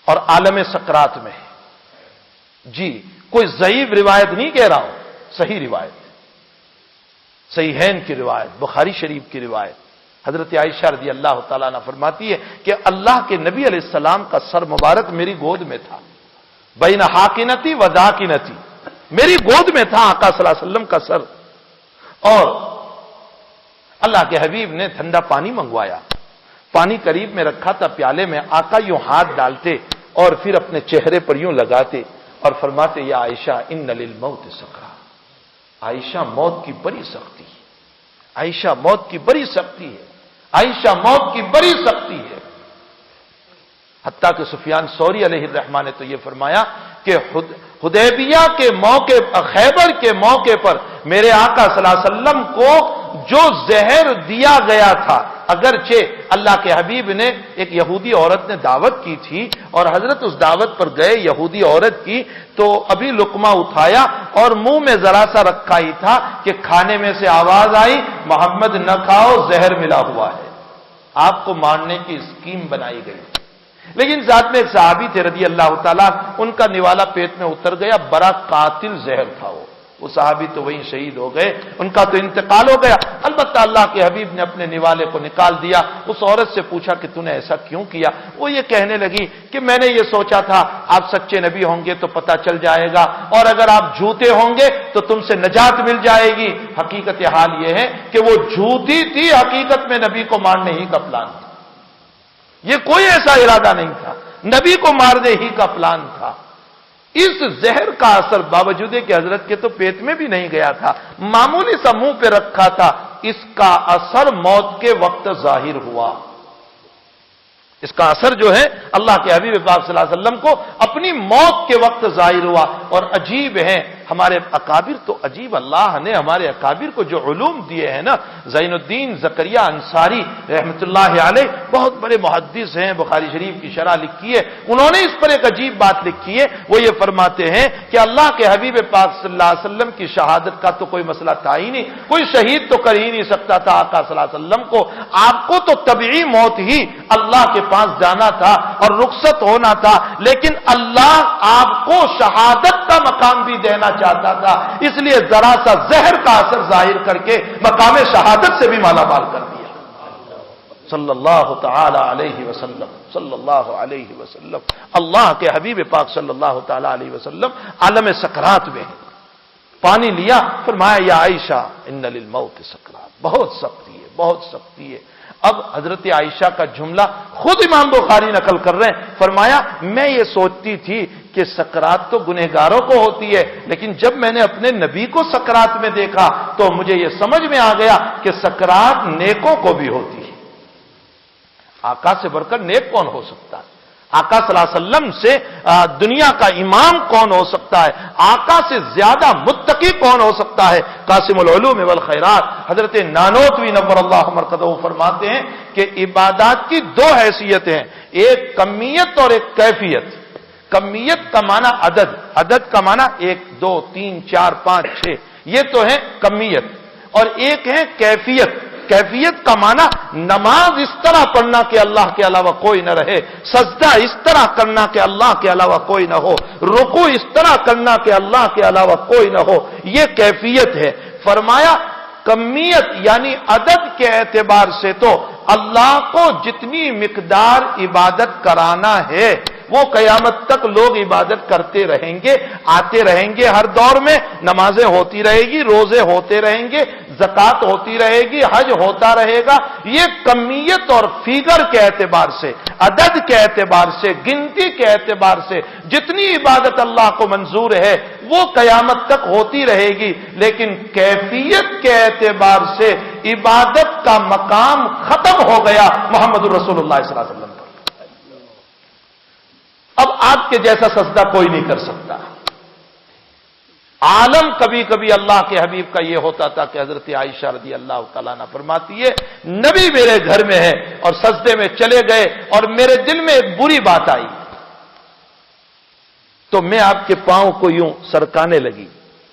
اور عالم سکرات میں ہے۔ جی کوئی ضعیف روایت نہیں کہہ رہا ہوں، صحیح روایت، صحیحین کی روایت، بخاری شریف کی روایت۔ حضرت عائشہ رضی اللہ تعالیٰ عنہ فرماتی ہے کہ اللہ کے نبی علیہ السلام کا سر مبارک میری گود میں تھا، بین حاقنتی و ذاقنتی، میری گود میں تھا آقا صلی اللہ علیہ وسلم کا سر، اور اللہ کے حبیب نے ٹھنڈا پانی منگوایا، پانی قریب میں رکھا تھا پیالے میں، آقا یوں ہاتھ ڈالتے اور پھر اپنے چہرے پر یوں لگاتے اور فرماتے یا عائشہ ان للموت سکرا، عائشہ موت کی بڑی سختی ہے، عائشہ موت کی بڑی سختی ہے، عائشہ موت کی بڑی سختی ہے۔ حتیٰ کہ سفیان ثوری علیہ الرحمہ نے تو یہ فرمایا کہ حدیبیہ کے موقع، خیبر کے موقع پر میرے آقا صلی اللہ علیہ وسلم کو جو زہر دیا گیا تھا، اگرچہ اللہ کے حبیب نے ایک یہودی عورت نے دعوت کی تھی اور حضرت اس دعوت پر گئے یہودی عورت کی، تو ابھی لقمہ اٹھایا اور منہ میں ذرا سا رکھا ہی تھا کہ کھانے میں سے آواز آئی، محمد نہ کھاؤ، زہر ملا ہوا ہے، آپ کو مارنے کی اسکیم بنائی گئی۔ لیکن ساتھ میں ایک صحابی تھے رضی اللہ تعالیٰ، ان کا نوالا پیٹ میں اتر گیا، بڑا قاتل زہر تھا وہ صحابی تو وہیں شہید ہو گئے، ان کا تو انتقال ہو گیا۔ البتہ اللہ کے حبیب نے اپنے نوالے کو نکال دیا۔ اس عورت سے پوچھا کہ تو نے ایسا کیوں کیا؟ وہ یہ کہنے لگی کہ میں نے یہ سوچا تھا آپ سچے نبی ہوں گے تو پتہ چل جائے گا، اور اگر آپ جھوٹے ہوں گے تو تم سے نجات مل جائے گی۔ حقیقت حال یہ ہے کہ وہ جھوٹی تھی، حقیقت میں نبی کو مارنے ہی کا پلان تھا، یہ کوئی ایسا ارادہ نہیں تھا، نبی کو مارنے ہی کا پلان تھا۔ اس زہر کا اثر باوجود کہ حضرت کے تو پیٹ میں بھی نہیں گیا تھا، معمولی سا منہ پہ رکھا تھا، اس کا اثر موت کے وقت ظاہر ہوا۔ اس کا اثر جو ہے اللہ کے حبیب پاک صلی اللہ علیہ وسلم کو اپنی موت کے وقت ظاہر ہوا۔ اور عجیب ہے ہمارے اکابر، تو عجیب اللہ نے ہمارے اکابر کو جو علوم دیے ہیں نا، زین الدین زکریا انصاری رحمۃ اللہ علیہ بہت بڑے محدث ہیں، بخاری شریف کی شرح لکھی ہے، انہوں نے اس پر ایک عجیب بات لکھی ہے۔ وہ یہ فرماتے ہیں کہ اللہ کے حبیب پاک صلی اللہ علیہ وسلم کی شہادت کا تو کوئی مسئلہ تھا ہی نہیں، کوئی شہید تو کر ہی نہیں سکتا تھا آقا صلی اللہ علیہ وسلم کو، آپ کو تو طبعی موت ہی اللہ کے پاس جانا تھا اور رخصت ہونا تھا، لیکن اللہ آپ کو شہادت کا مقام بھی دینا چاہتا تھا، اس لیے ذرا سا زہر کا اثر ظاہر کر کے مقام شہادت سے بھی مالا مال کر دیا۔ صلی اللہ تعالی علیہ وسلم، صلی اللہ علیہ وسلم۔ اللہ کے حبیب پاک صلی اللہ تعالی علیہ وسلم عالم سکرات میں ہیں، پانی لیا، فرمایا یا عائشہ ان للموت سکرات، بہت سختی ہے، بہت سختی ہے۔ اب حضرت عائشہ کا جملہ خود امام بخاری نقل کر رہے ہیں، فرمایا میں یہ سوچتی تھی کہ سکرات تو گنہگاروں کو ہوتی ہے، لیکن جب میں نے اپنے نبی کو سکرات میں دیکھا تو مجھے یہ سمجھ میں آ گیا کہ سکرات نیکوں کو بھی ہوتی ہے۔ آقا سے بڑھ کر نیک کون ہو سکتا ہے؟ آقا صلی اللہ علیہ وسلم سے دنیا کا امام کون ہو سکتا ہے؟ آقا سے زیادہ متقی کون ہو سکتا ہے؟ قاسم العلوم والخیرات حضرت نانوتوی نور اللہ مرقدہ فرماتے ہیں کہ عبادات کی دو حیثیتیں ہیں، ایک کمیت اور ایک کیفیت۔ کمیت کا معنی عدد، عدد کا معنی 1 2 3 4 5 6، یہ تو ہے کمیت، اور ایک ہے کیفیت۔ کیفیت کا معنی نماز اس طرح پڑھنا کہ اللہ کے علاوہ کوئی نہ رہے، سجدہ اس طرح کرنا کہ اللہ کے علاوہ کوئی نہ ہو، رکوع اس طرح کرنا کہ اللہ کے علاوہ کوئی نہ ہو، یہ کیفیت ہے۔ فرمایا کمیت یعنی عدد کے اعتبار سے تو اللہ کو جتنی مقدار عبادت کرانا ہے وہ قیامت تک لوگ عبادت کرتے رہیں گے، آتے رہیں گے، ہر دور میں نمازیں ہوتی رہے گی، روزے ہوتے رہیں گے، زکات ہوتی رہے گی، حج ہوتا رہے گا۔ یہ کمیت اور فیگر کے اعتبار سے، عدد کے اعتبار سے، گنتی کے اعتبار سے جتنی عبادت اللہ کو منظور ہے وہ قیامت تک ہوتی رہے گی، لیکن کیفیت کے اعتبار سے عبادت کا مقام ختم ہو گیا محمد رسول اللہ صلی اللہ علیہ وسلم پر۔ اب آپ کے جیسا سجدہ کوئی نہیں کر سکتا۔ عالم کبھی کبھی اللہ کے حبیب کا یہ ہوتا تھا کہ حضرت عائشہ رضی اللہ تعالیٰ عنہ فرماتی ہے نبی میرے گھر میں ہے اور سجدے میں چلے گئے اور میرے دل میں ایک بری بات آئی تو میں آپ کے پاؤں کو یوں سرکانے لگی،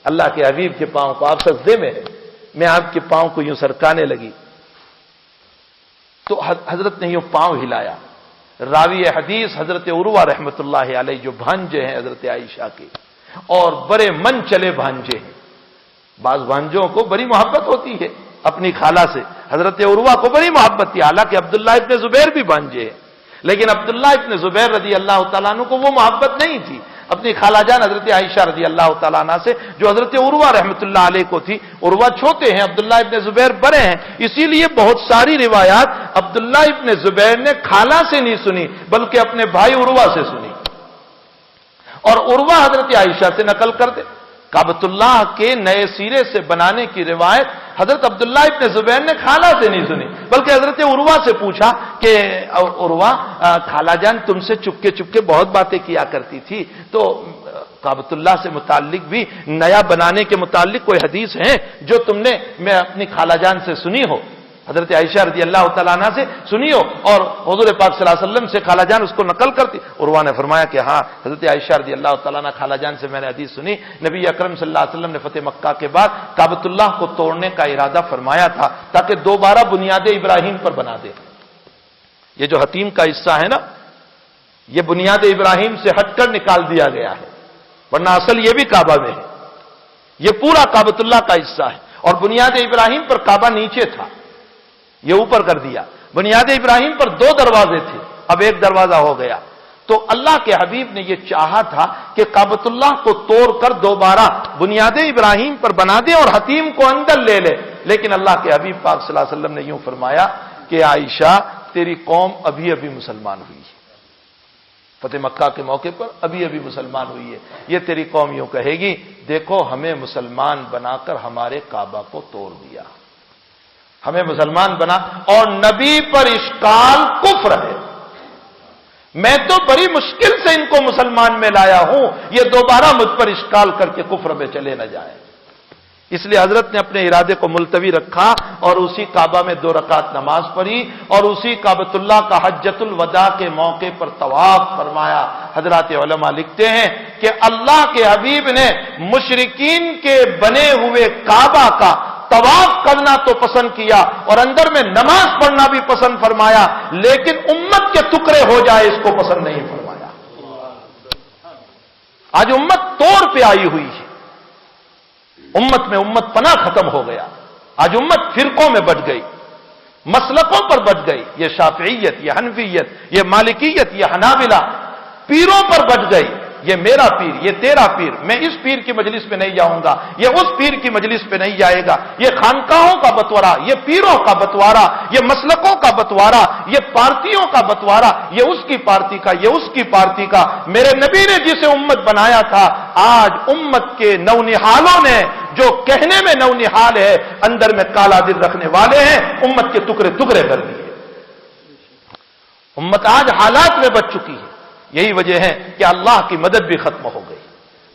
اللہ کے حبیب کے پاؤں کو، آپ سجدے میں ہے، میں آپ کے پاؤں کو یوں سرکانے لگی تو حضرت نے یوں پاؤں ہلایا۔ راوی حدیث حضرت عروہ رحمۃ اللہ علیہ جو بھانجے ہیں حضرت عائشہ کے اور بڑے من چلے بھانجے ہیں، بعض بھانجوں کو بڑی محبت ہوتی ہے اپنی خالہ سے، حضرت عروہ کو بڑی محبت تھی، حالانکہ عبداللہ ابن زبیر بھی بھانجے ہیں، لیکن عبداللہ ابن زبیر رضی اللہ تعالیٰ عنہ کو وہ محبت نہیں تھی اپنی خالہ جان حضرت عائشہ رضی اللہ تعالیٰ عنہ سے جو حضرت عروہ رحمۃ اللہ علیہ کو تھی۔ عروہ چھوٹے ہیں، عبداللہ ابن زبیر بڑے ہیں، اسی لیے بہت ساری روایات عبداللہ ابن زبیر نے خالہ سے نہیں سنی بلکہ اپنے بھائی عروہ سے سنی، اور عروہ حضرت عائشہ سے نقل کرتے۔ کعبۃ اللہ کے نئے سرے سے بنانے کی روایت حضرت عبداللہ ابن زبیر نے خالہ سے نہیں سنی بلکہ حضرت عروہ سے پوچھا کہ عروہ خالہ جان تم سے چپکے چپکے بہت باتیں کیا کرتی تھی، تو کعبۃ اللہ سے متعلق بھی نیا بنانے کے متعلق کوئی حدیث ہے جو تم نے میں اپنی خالہ جان سے سنی ہو؟ حضرت عائشہ رضی اللہ تعالیٰ عنہ سے سنیو، اور حضور پاک صلی اللہ علیہ وسلم سے خالہ جان اس کو نقل کرتی۔ عروہ نے فرمایا کہ ہاں حضرت عائشہ رضی اللہ تعالیٰ عنہ خالہ جان سے میں نے حدیث سنی، نبی اکرم صلی اللہ علیہ وسلم نے فتح مکہ کے بعد کعبۃ اللہ کو توڑنے کا ارادہ فرمایا تھا تاکہ دوبارہ بنیاد ابراہیم پر بنا دے۔ یہ جو حتیم کا حصہ ہے نا، یہ بنیاد ابراہیم سے ہٹ کر نکال دیا گیا ہے، ورنہ اصل یہ بھی کعبہ میں ہے، یہ پورا کعبۃ اللہ کا حصہ ہے، اور بنیاد ابراہیم پر کعبہ نیچے تھا، یہ اوپر کر دیا۔ بنیاد ابراہیم پر 2 دروازے تھے، اب 1 دروازہ ہو گیا۔ تو اللہ کے حبیب نے یہ چاہا تھا کہ کعبۃ اللہ کو توڑ کر دوبارہ بنیاد ابراہیم پر بنا دے اور حتیم کو اندر لے لے، لیکن اللہ کے حبیب پاک صلی اللہ علیہ وسلم نے یوں فرمایا کہ عائشہ تیری قوم ابھی ابھی مسلمان ہوئی ہے، فتح مکہ کے موقع پر ابھی ابھی مسلمان ہوئی ہے، یہ تیری قوم یوں کہے گی دیکھو ہمیں مسلمان بنا کر ہمارے کعبہ کو توڑ دیا، ہمیں مسلمان بنا، اور نبی پر اشکال کفر ہے، میں تو بڑی مشکل سے ان کو مسلمان میں لایا ہوں، یہ دوبارہ مجھ پر اشکال کر کے کفر میں چلے نہ جائیں۔ اس لیے حضرت نے اپنے ارادے کو ملتوی رکھا اور اسی کعبہ میں 2 رکعت نماز پڑھی اور اسی کعبۃ اللہ کا حجۃ الوداع کے موقع پر طواف فرمایا۔ حضرات علماء لکھتے ہیں کہ اللہ کے حبیب نے مشرکین کے بنے ہوئے کعبہ کا طواف کرنا تو پسند کیا اور اندر میں نماز پڑھنا بھی پسند فرمایا، لیکن امت کے ٹکڑے ہو جائے اس کو پسند نہیں فرمایا۔ آج امت توڑ پہ آئی ہوئی ہے، امت میں امت پناہ ختم ہو گیا، آج امت فرقوں میں بٹ گئی، مسلکوں پر بٹ گئی، یہ شافعیت، یہ حنفیت، یہ مالکیت، یہ حنابلہ، پیروں پر بٹ گئی، یہ میرا پیر، یہ تیرا پیر، میں اس پیر کی مجلس میں نہیں جاؤں گا، یہ اس پیر کی مجلس پہ نہیں جائے گا، یہ خانقاہوں کا بٹوارا، یہ پیروں کا بٹوارا، یہ مسلکوں کا بٹوارا، یہ پارٹیوں کا بٹوارا، یہ اس کی پارٹی کا، یہ اس کی پارٹی کا۔ میرے نبی نے جسے امت بنایا تھا، آج امت کے نونہالوں نے جو کہنے میں نونہال ہے اندر میں کالا دل رکھنے والے ہیں، امت کے ٹکڑے ٹکڑے کر دیے۔ امت آج حالات میں بچ چکی ہے، یہی وجہ ہے کہ اللہ کی مدد بھی ختم ہو گئی،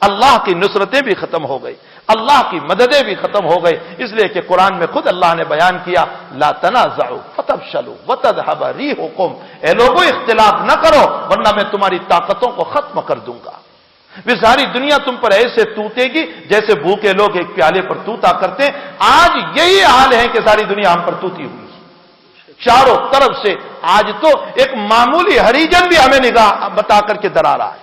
اللہ کی نصرتیں بھی ختم ہو گئی، اللہ کی مددیں بھی ختم ہو گئی، اس لیے کہ قرآن میں خود اللہ نے بیان کیا لا تنازعوا فتفشلوا وتذهب ريحكم، اے لوگوں اختلاف نہ کرو ورنہ میں تمہاری طاقتوں کو ختم کر دوں گا۔ پھر ساری دنیا تم پر ایسے توتے گی جیسے بھوکے لوگ ایک پیالے پر توتا کرتے، آج یہی حال ہے کہ ساری دنیا ہم پر توتی ہوئی، چاروں طرف سے۔ آج تو ایک معمولی ہریجن بھی ہمیں نگاہ بتا کر کے ڈرا رہا ہے،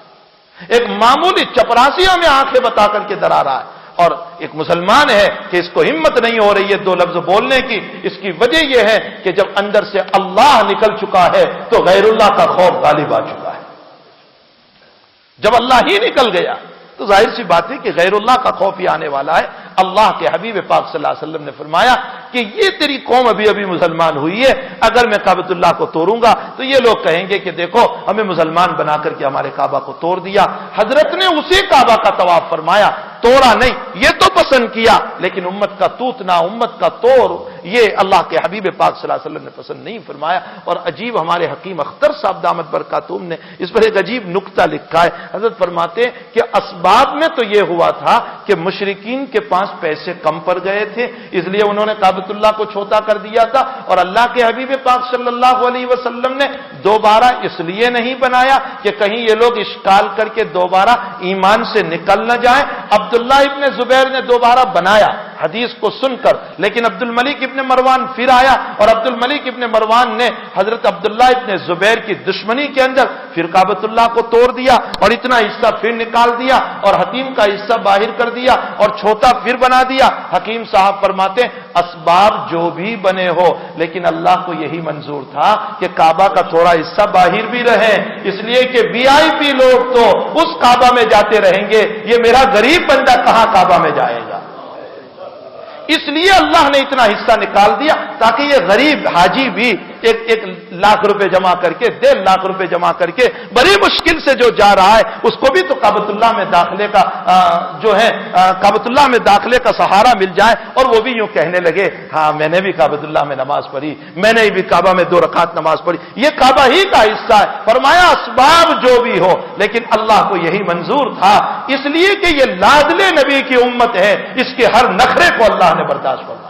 ایک معمولی چپراسی ہمیں آنکھیں بتا کر کے ڈرا رہا ہے، اور ایک مسلمان ہے کہ اس کو ہمت نہیں ہو رہی ہے 2 لفظ بولنے کی۔ اس کی وجہ یہ ہے کہ جب اندر سے اللہ نکل چکا ہے تو غیر اللہ کا خوف غالب آ چکا ہے۔ جب اللہ ہی نکل گیا تو ظاہر سی بات ہے کہ غیر اللہ کا خوف ہی آنے والا ہے۔ اللہ کے حبیب پاک صلی اللہ علیہ وسلم نے فرمایا کہ یہ تیری قوم ابھی ابھی مسلمان ہوئی ہے، اگر میں کعبۃ اللہ کو توڑوں گا تو یہ لوگ کہیں گے کہ دیکھو ہمیں مسلمان بنا کر کے ہمارے کعبہ کو توڑ دیا۔ حضرت نے اسی کعبہ کا طواف فرمایا، توڑا نہیں، یہ تو پسند کیا، لیکن امت کا توتنا، امت کا توڑ، یہ اللہ کے حبیب پاک صلی اللہ علیہ وسلم نے پسند نہیں فرمایا۔ اور عجیب ہمارے حکیم اختر صاحب دامت برکاتہم نے اس پر ایک عجیب نکتہ لکھا ہے۔ حضرت فرماتے ہیں کہ اسباب میں تو یہ ہوا تھا کہ مشرکین کے پاس پیسے کم پڑ گئے تھے، اس لیے انہوں نے کعبۃ اللہ کو چھوٹا کر دیا تھا، اور اللہ کے حبیب پاک صلی اللہ علیہ وسلم نے دوبارہ اس لیے نہیں بنایا کہ کہیں یہ لوگ اشکال کر کے دوبارہ ایمان سے نکل نہ جائیں۔ عبداللہ ابن زبیر نے دوبارہ بنایا حدیث کو سن کر، لیکن عبد الملک ابن مروان پھر آیا اور عبد الملک ابن مروان نے حضرت عبداللہ ابن زبیر کی دشمنی کے اندر پھر کعبۃ اللہ کو توڑ دیا اور اتنا حصہ پھر نکال دیا اور حتیم کا حصہ باہر کر دیا اور چھوٹا پھر بنا دیا۔ حکیم صاحب فرماتے ہیں اسباب جو بھی بنے ہو لیکن اللہ کو یہی منظور تھا کہ کعبہ کا تھوڑا حصہ باہر بھی رہے، اس لیے کہ VIP لوگ تو اس کعبہ میں جاتے رہیں گے، یہ میرا غریب بندہ کہاں کعبہ میں جائے گا۔ اس لیے اللہ نے اتنا حصہ نکال دیا تاکہ یہ غریب حاجی بھی ایک لاکھ روپے جمع کر کے 1.5 لاکھ روپے جمع کر کے بڑی مشکل سے جو جا رہا ہے اس کو بھی تو کعبۃ اللہ میں داخلے کا جو ہے کعبۃ اللہ میں داخلے کا سہارا مل جائے، اور وہ بھی یوں کہنے لگے ہاں میں نے بھی کعبۃ اللہ میں نماز پڑھی، میں نے بھی کعبہ میں 2 رکعت نماز پڑھی، یہ کعبہ ہی کا حصہ ہے۔ فرمایا اسباب جو بھی ہو لیکن اللہ کو یہی منظور تھا، اس لیے کہ یہ لادلے نبی کی امت ہے، اس کے ہر نخرے کو اللہ نے برداشت فرمایا۔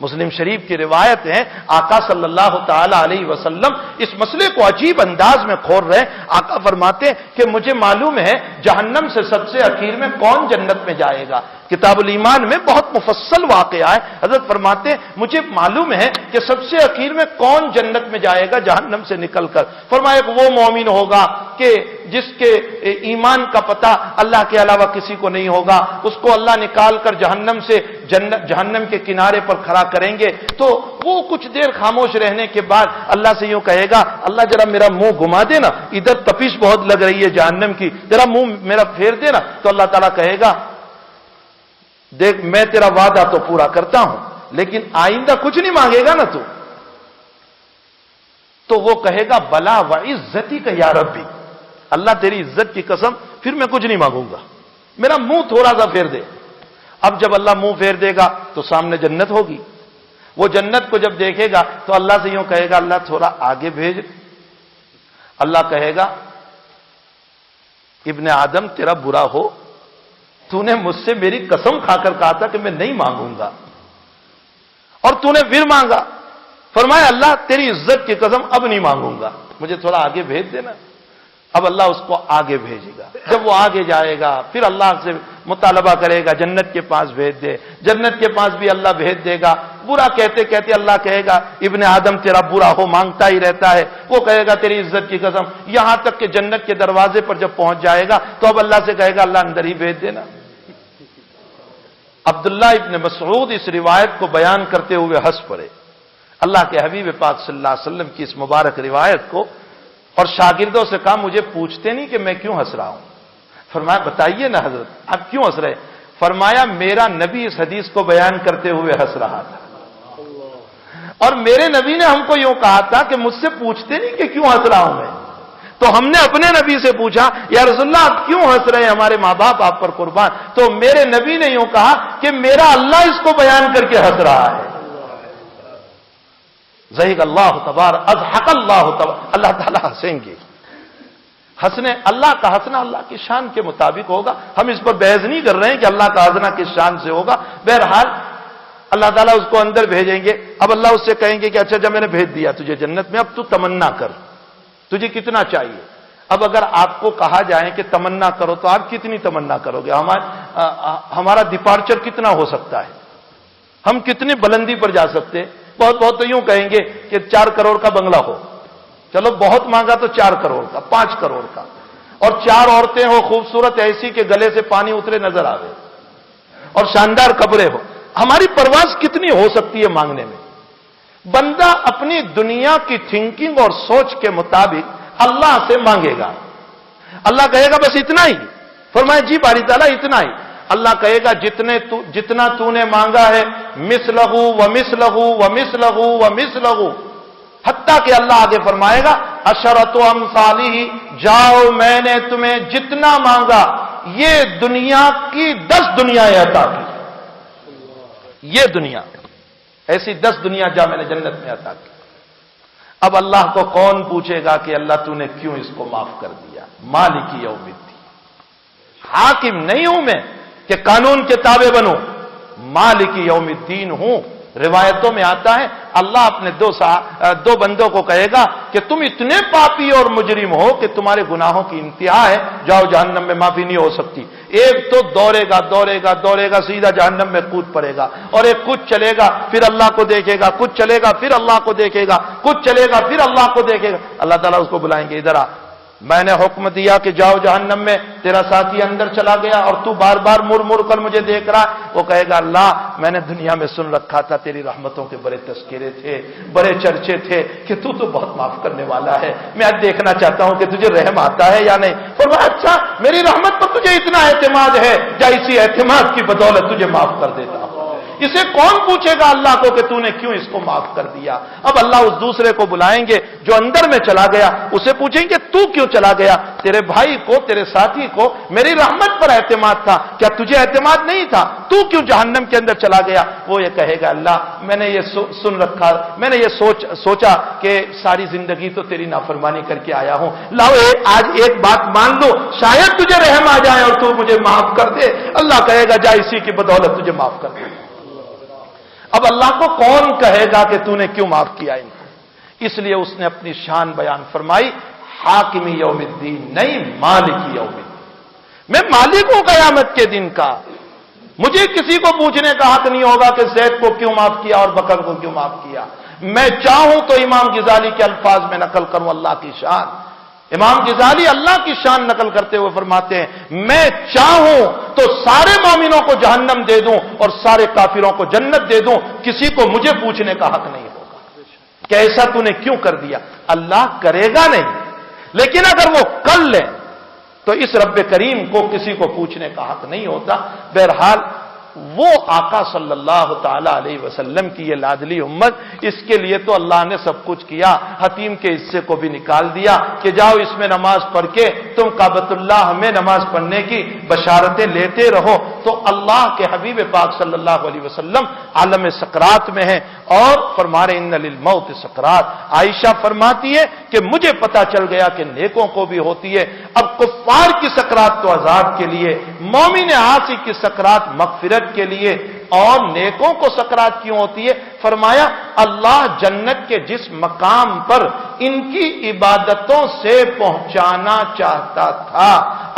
مسلم شریف کی روایت ہے، آقا صلی اللہ تعالی علیہ وسلم اس مسئلے کو عجیب انداز میں کھول رہے ہیں۔ آقا فرماتے ہیں کہ مجھے معلوم ہے جہنم سے سب سے اخیر میں کون جنت میں جائے گا۔ کتاب الایمان میں بہت مفصل واقعہ ہے۔ حضرت فرماتے ہیں مجھے معلوم ہے کہ سب سے اخیر میں کون جنت میں جائے گا جہنم سے نکل کر۔ فرمایا کہ وہ مومن ہوگا کہ جس کے ایمان کا پتہ اللہ کے علاوہ کسی کو نہیں ہوگا، اس کو اللہ نکال کر جہنم سے جہنم کے کنارے پر کھڑا کریں گے تو وہ کچھ دیر خاموش رہنے کے بعد اللہ سے یوں کہے گا، اللہ ذرا میرا منہ گھما دے نا، ادھر تپش بہت لگ رہی ہے جہنم کی، ذرا منہ میرا پھیر دے نا۔ تو اللہ تعالیٰ کہے گا دیکھ میں تیرا وعدہ تو پورا کرتا ہوں لیکن آئندہ کچھ نہیں مانگے گا نا تو وہ کہے گا بلا وعزتی کا یا ربی، اللہ تیری عزت کی قسم پھر میں کچھ نہیں مانگوں گا، میرا منہ تھوڑا سا پھیر دے۔ اب جب اللہ منہ پھیر دے گا تو سامنے جنت ہوگی، وہ جنت کو جب دیکھے گا تو اللہ سے یوں کہے گا اللہ تھوڑا آگے بھیج۔ اللہ کہے گا ابن آدم تیرا برا ہو، تو نے مجھ سے میری قسم کھا کر کہا تھا کہ میں نہیں مانگوں گا اور تو نے پھر مانگا۔ فرمایا اللہ تیری عزت کی قسم اب نہیں مانگوں گا، مجھے تھوڑا آگے بھیج دینا۔ اب اللہ اس کو آگے بھیجے گا، جب وہ آگے جائے گا پھر اللہ سے مطالبہ کرے گا جنت کے پاس بھیج دے، جنت کے پاس بھی اللہ بھیج دے گا۔ برا کہتے کہتے اللہ کہے گا ابن آدم تیرا برا ہو مانگتا ہی رہتا ہے، وہ کہے گا تیری عزت کی قسم، یہاں تک کہ جنت کے دروازے پر جب پہنچ جائے گا تو اب اللہ سے کہے گا اللہ اندر ہی بھیج دینا۔ عبداللہ ابن مسعود اس روایت کو بیان کرتے ہوئے ہنس پڑے، اللہ کے حبیب پاک صلی اللہ علیہ وسلم کی اس مبارک روایت کو، اور شاگردوں سے کہا مجھے پوچھتے نہیں کہ میں کیوں ہنس رہا ہوں۔ فرمایا بتائیے نا حضرت آپ کیوں ہنس رہے؟ فرمایا میرا نبی اس حدیث کو بیان کرتے ہوئے ہنس رہا تھا، اور میرے نبی نے ہم کو یوں کہا تھا کہ مجھ سے پوچھتے نہیں کہ کیوں ہنس رہا ہوں میں، تو ہم نے اپنے نبی سے پوچھا یا رسول اللہ آپ کیوں ہنس رہے ہیں، ہمارے ماں باپ آپ پر قربان، تو میرے نبی نے یوں کہا کہ میرا اللہ اس کو بیان کر کے ہنس رہا ہے۔ ضحک اللہ تبارک اضحک اللہ تبارک، اللہ تعالیٰ ہنسیں گے۔ ہنسنے اللہ کا ہنسنا اللہ کی شان کے مطابق ہوگا، ہم اس پر بحث نہیں کر رہے ہیں کہ اللہ کا ہنسنا کس شان سے ہوگا۔ بہرحال اللہ تعالیٰ اس کو اندر بھیجیں گے، اب اللہ اس سے کہیں گے کہ اچھا جب میں نے بھیج دیا تجھے جنت میں، اب تو تمنا کر، تجھے کتنا چاہیے۔ اب اگر آپ کو کہا جائے کہ تمنا کرو تو آپ کتنی تمنا کرو گے؟ ہمارا ڈپارچر کتنا ہو سکتا ہے، ہم کتنی بلندی پر جا سکتے ہیں؟ بہت بہت تو یوں کہیں گے کہ 4 کروڑ کا بنگلہ ہو، چلو بہت مانگا تو 4 کروڑ کا، 5 کروڑ کا، اور 4 عورتیں ہو خوبصورت ایسی کہ گلے سے پانی اترے نظر آوے، اور شاندار کپڑے ہو۔ ہماری پرواز کتنی ہو سکتی ہے مانگنے میں؟ بندہ اپنی دنیا کی تھنکنگ اور سوچ کے مطابق اللہ سے مانگے گا، اللہ کہے گا بس اتنا ہی، فرمایا جی باری تعالیٰ اتنا ہی، اللہ کہے گا جتنا تو نے مانگا ہے مثلہ ومثلہ ومثلہ ومثلہ، حتیٰ کہ اللہ آگے فرمائے گا عشرۃ امثالہ، جاؤ میں نے تمہیں جتنا مانگا یہ دنیا کی 10 دنیایں عطا کی، یہ دنیا ایسی 10 دنیا جا میں نے جنت میں عطا کی۔ اب اللہ کو کون پوچھے گا کہ اللہ تو نے کیوں اس کو معاف کر دیا؟ مالک یوم الدین، حاکم نہیں ہوں میں کہ قانون کے تابع بنوں، مالک یوم الدین ہوں۔ روایتوں میں آتا ہے اللہ اپنے 2 بندوں کو کہے گا کہ تم اتنے پاپی اور مجرم ہو کہ تمہارے گناہوں کی انتہا ہے، جاؤ جہنم میں معافی نہیں ہو سکتی۔ ایک تو دوڑے گا سیدھا جہنم میں کود پڑے گا، اور ایک کچھ چلے گا پھر اللہ کو دیکھے گا، کچھ چلے گا پھر اللہ کو دیکھے گا، کچھ چلے گا پھر اللہ کو دیکھے گا۔ اللہ تعالیٰ اس کو بلائیں گے ادھر آ، میں نے حکم دیا کہ جاؤ جہنم میں، تیرا ساتھی اندر چلا گیا اور تو بار بار مڑ کر مجھے دیکھ رہا ہے۔ وہ کہے گا اللہ میں نے دنیا میں سن رکھا تھا تیری رحمتوں کے بڑے تذکرے تھے، بڑے چرچے تھے کہ تو بہت معاف کرنے والا ہے، میں آج دیکھنا چاہتا ہوں کہ تجھے رحم آتا ہے یا نہیں۔ فرمایا اچھا میری رحمت پر تجھے اتنا اعتماد ہے، جا اسی اعتماد کی بدولت تجھے معاف کر دیتا ہوں۔ اسے کون پوچھے گا اللہ کو کہ تو نے کیوں اس کو معاف کر دیا؟ اب اللہ اس دوسرے کو بلائیں گے جو اندر میں چلا گیا، اسے پوچھیں گے تو کیوں چلا گیا؟ تیرے بھائی کو، تیرے ساتھی کو میری رحمت پر اعتماد تھا، کیا تجھے اعتماد نہیں تھا؟ تو کیوں جہنم کے اندر چلا گیا؟ وہ یہ کہے گا اللہ میں نے یہ سن رکھا، میں نے یہ سوچا کہ ساری زندگی تو تیری نافرمانی کر کے آیا ہوں، لاؤ آج ایک بات مان لو شاید تجھے رحم آ جائے اور تو مجھے معاف کر دے۔ اللہ کہے گا جا اسی کی بدولت تجھے معاف کر دے۔ اب اللہ کو کون کہے گا کہ تو نے کیوں معاف کیا ان کو؟ اس لیے اس نے اپنی شان بیان فرمائی، حاکم یوم الدین نہیں، مالک یوم الدین، میں مالک ہوں قیامت کے دن کا، مجھے کسی کو پوچھنے کا حق نہیں ہوگا کہ زید کو کیوں معاف کیا اور بکر کو کیوں معاف کیا۔ میں چاہوں تو امام غزالی کے الفاظ میں نقل کروں اللہ کی شان، امام غزالی اللہ کی شان نقل کرتے ہوئے فرماتے ہیں، میں چاہوں تو سارے مومنوں کو جہنم دے دوں اور سارے کافروں کو جنت دے دوں، کسی کو مجھے پوچھنے کا حق نہیں ہوگا کہ ایسا تو نے کیوں کر دیا۔ اللہ کرے گا نہیں، لیکن اگر وہ کر لے تو اس رب کریم کو کسی کو پوچھنے کا حق نہیں ہوتا۔ بہرحال وہ آقا صلی اللہ تعالی علیہ وسلم کی یہ لاڈلی امت، اس کے لیے تو اللہ نے سب کچھ کیا، حتیم کے حصے کو بھی نکال دیا کہ جاؤ اس میں نماز پڑھ کے تم کعبۃ اللہ میں نماز پڑھنے کی بشارتیں لیتے رہو۔ تو اللہ کے حبیب پاک صلی اللہ علیہ وسلم عالم سکرات میں ہیں اور فرما رہے ان للموت سکرات۔ عائشہ فرماتی ہے کہ مجھے پتا چل گیا کہ نیکوں کو بھی ہوتی ہے۔ اب کفار کی سکرات تو عذاب کے لیے، مومن عاصی کی سکرات مغفرت کے لیے، اور نیکوں کو سکرات کیوں ہوتی ہے؟ فرمایا اللہ جنت کے جس مقام پر ان کی عبادتوں سے پہنچانا چاہتا تھا،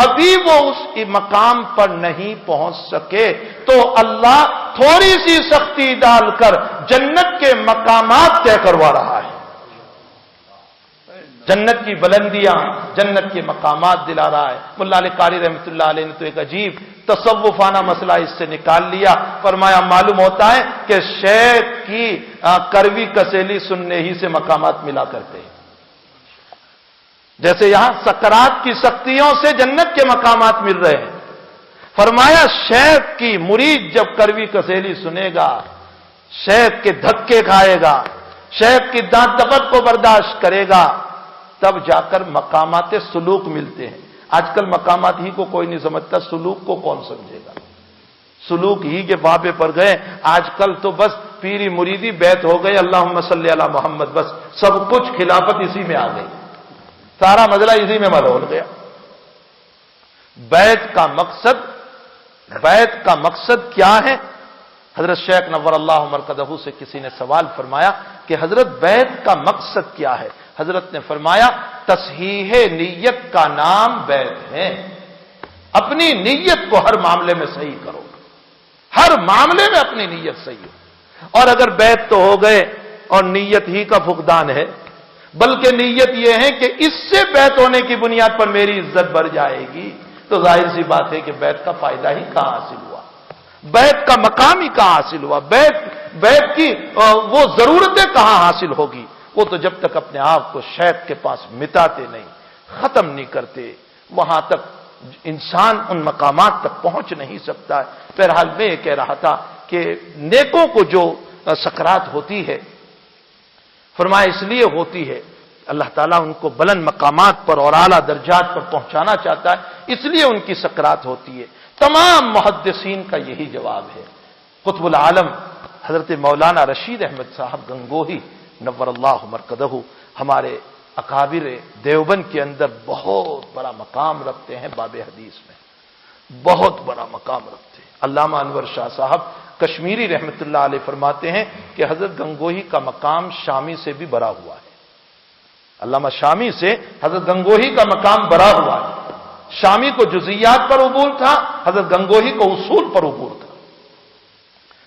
ابھی وہ اس مقام پر نہیں پہنچ سکے، تو اللہ تھوڑی سی سختی ڈال کر جنت کے مقامات طے کروا رہا ہے، جنت کی بلندیاں، جنت کے مقامات دلا رہا ہے۔ ملا علی قاری رحمۃ اللہ علیہ نے تو ایک عجیب تصوفانہ مسئلہ اس سے نکال لیا، فرمایا معلوم ہوتا ہے کہ شیخ کی کروی کسیلی سننے ہی سے مقامات ملا کرتے ہیں، جیسے یہاں سکرات کی سختیوں سے جنت کے مقامات مل رہے ہیں۔ فرمایا شیخ کی مرید جب کروی کسیلی سنے گا، شیخ کے دھکے کھائے گا، شیخ کی دانت دبت کو برداشت کرے گا، تب جا کر مقامات سلوک ملتے ہیں۔ آج کل مقامات ہی کو کوئی نہیں سمجھتا، سلوک کو کون سمجھے گا؟ سلوک ہی کے بابے پر گئے، آج کل تو بس پیری مریدی بیت ہو گئے، اللہم صلی علی محمد، بس سب کچھ خلافت اسی میں آ گئی، سارا مزلہ اسی میں ملول گیا۔ بیت کا مقصد کیا ہے؟ حضرت شیخ نور اللہ مرقدہ سے کسی نے سوال فرمایا کہ حضرت بیت کا مقصد کیا ہے؟ حضرت نے فرمایا تصحیح نیت کا نام بیت ہے، اپنی نیت کو ہر معاملے میں صحیح کرو، ہر معاملے میں اپنی نیت صحیح ہو۔ اور اگر بیت تو ہو گئے اور نیت ہی کا فقدان ہے، بلکہ نیت یہ ہے کہ اس سے بیت ہونے کی بنیاد پر میری عزت بڑھ جائے گی، تو ظاہر سی بات ہے کہ بیت کا فائدہ ہی کہاں حاصل ہوا، بیت کا مقام ہی کہاں حاصل ہوا، بیت کی وہ ضرورتیں کہاں حاصل ہوگی؟ وہ تو جب تک اپنے آپ کو شیخ کے پاس مٹاتے نہیں، ختم نہیں کرتے، وہاں تک انسان ان مقامات تک پہنچ نہیں سکتا ہے۔ بہرحال میں یہ کہہ رہا تھا کہ نیکوں کو جو سکرات ہوتی ہے، فرمایا اس لیے ہوتی ہے، اللہ تعالیٰ ان کو بلند مقامات پر اور اعلیٰ درجات پر پہنچانا چاہتا ہے، اس لیے ان کی سکرات ہوتی ہے۔ تمام محدثین کا یہی جواب ہے۔ قطب العالم حضرت مولانا رشید احمد صاحب گنگوہی نور اللہ مرقدہ ہمارے اکابر دیوبند کے اندر بہت بڑا مقام رکھتے ہیں، باب حدیث میں بہت بڑا مقام رکھتے ہیں۔ علامہ انور شاہ صاحب کشمیری رحمت اللہ علیہ فرماتے ہیں کہ حضرت گنگوہی کا مقام شامی سے بھی بڑا ہوا ہے، علامہ شامی سے حضرت گنگوہی کا مقام بڑا ہوا ہے۔ شامی کو جزیات پر عبور تھا، حضرت گنگوہی کو اصول پر عبور تھا۔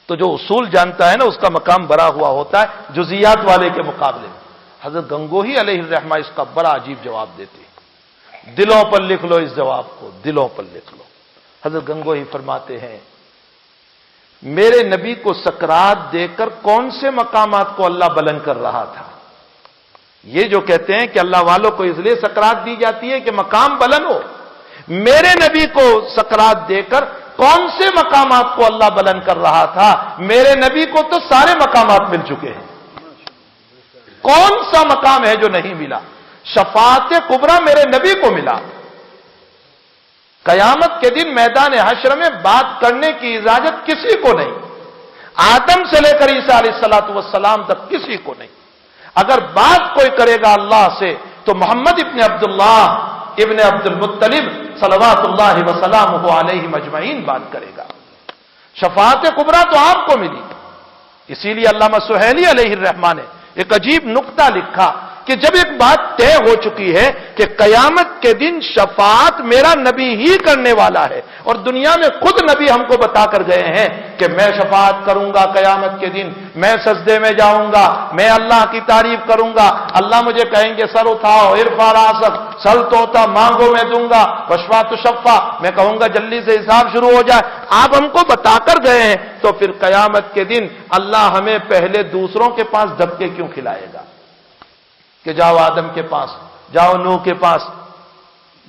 تو جو اصول جانتا ہے نا اس کا مقام بڑا ہوا ہوتا ہے جزیات والے کے مقابلے میں۔ حضرت گنگوہی علیہ الرحمہ اس کا بڑا عجیب جواب دیتے ہیں، دلوں پر لکھ لو اس جواب کو، دلوں پر لکھ لو۔ حضرت گنگوہی فرماتے ہیں میرے نبی کو سکرات دے کر کون سے مقامات کو اللہ بلند کر رہا تھا؟ یہ جو کہتے ہیں کہ اللہ والوں کو اس لیے سکرات دی جاتی ہے کہ مقام بلند ہو، میرے نبی کو سکرات دے کر کون سے مقامات کو اللہ بلند کر رہا تھا؟ میرے نبی کو تو سارے مقامات مل چکے ہیں، کون سا مقام ہے جو نہیں ملا؟ شفاعت کبریٰ میرے نبی کو ملا، قیامت کے دن میدان حشر میں بات کرنے کی اجازت کسی کو نہیں، آدم سے لے کر عیسیٰ علیہ السلام تک کسی کو نہیں۔ اگر بات کوئی کرے گا اللہ سے تو محمد ابن عبداللہ ابن عبد المطلب صلوات اللہ وسلامہ علیہ مجمعین بات کرے گا۔ شفاعت کبریٰ تو آپ کو ملی، اسی لیے علامہ سہیلی علیہ الرحمہ نے ایک عجیب نقطہ لکھا کہ جب ایک بات طے ہو چکی ہے کہ قیامت کے دن شفاعت میرا نبی ہی کرنے والا ہے، اور دنیا میں خود نبی ہم کو بتا کر گئے ہیں کہ میں شفاعت کروں گا قیامت کے دن، میں سجدے میں جاؤں گا، میں اللہ کی تعریف کروں گا، اللہ مجھے کہیں گے سر اٹھاؤ، ارفع راسک، سل توتا، مانگو میں دوں گا، وشفع تشفع، میں کہوں گا جلدی سے حساب شروع ہو جائے، آپ ہم کو بتا کر گئے ہیں، تو پھر قیامت کے دن اللہ ہمیں پہلے دوسروں کے پاس دھکے کیوں کھلائے گا کہ جاؤ آدم کے پاس، جاؤ نوح کے پاس؟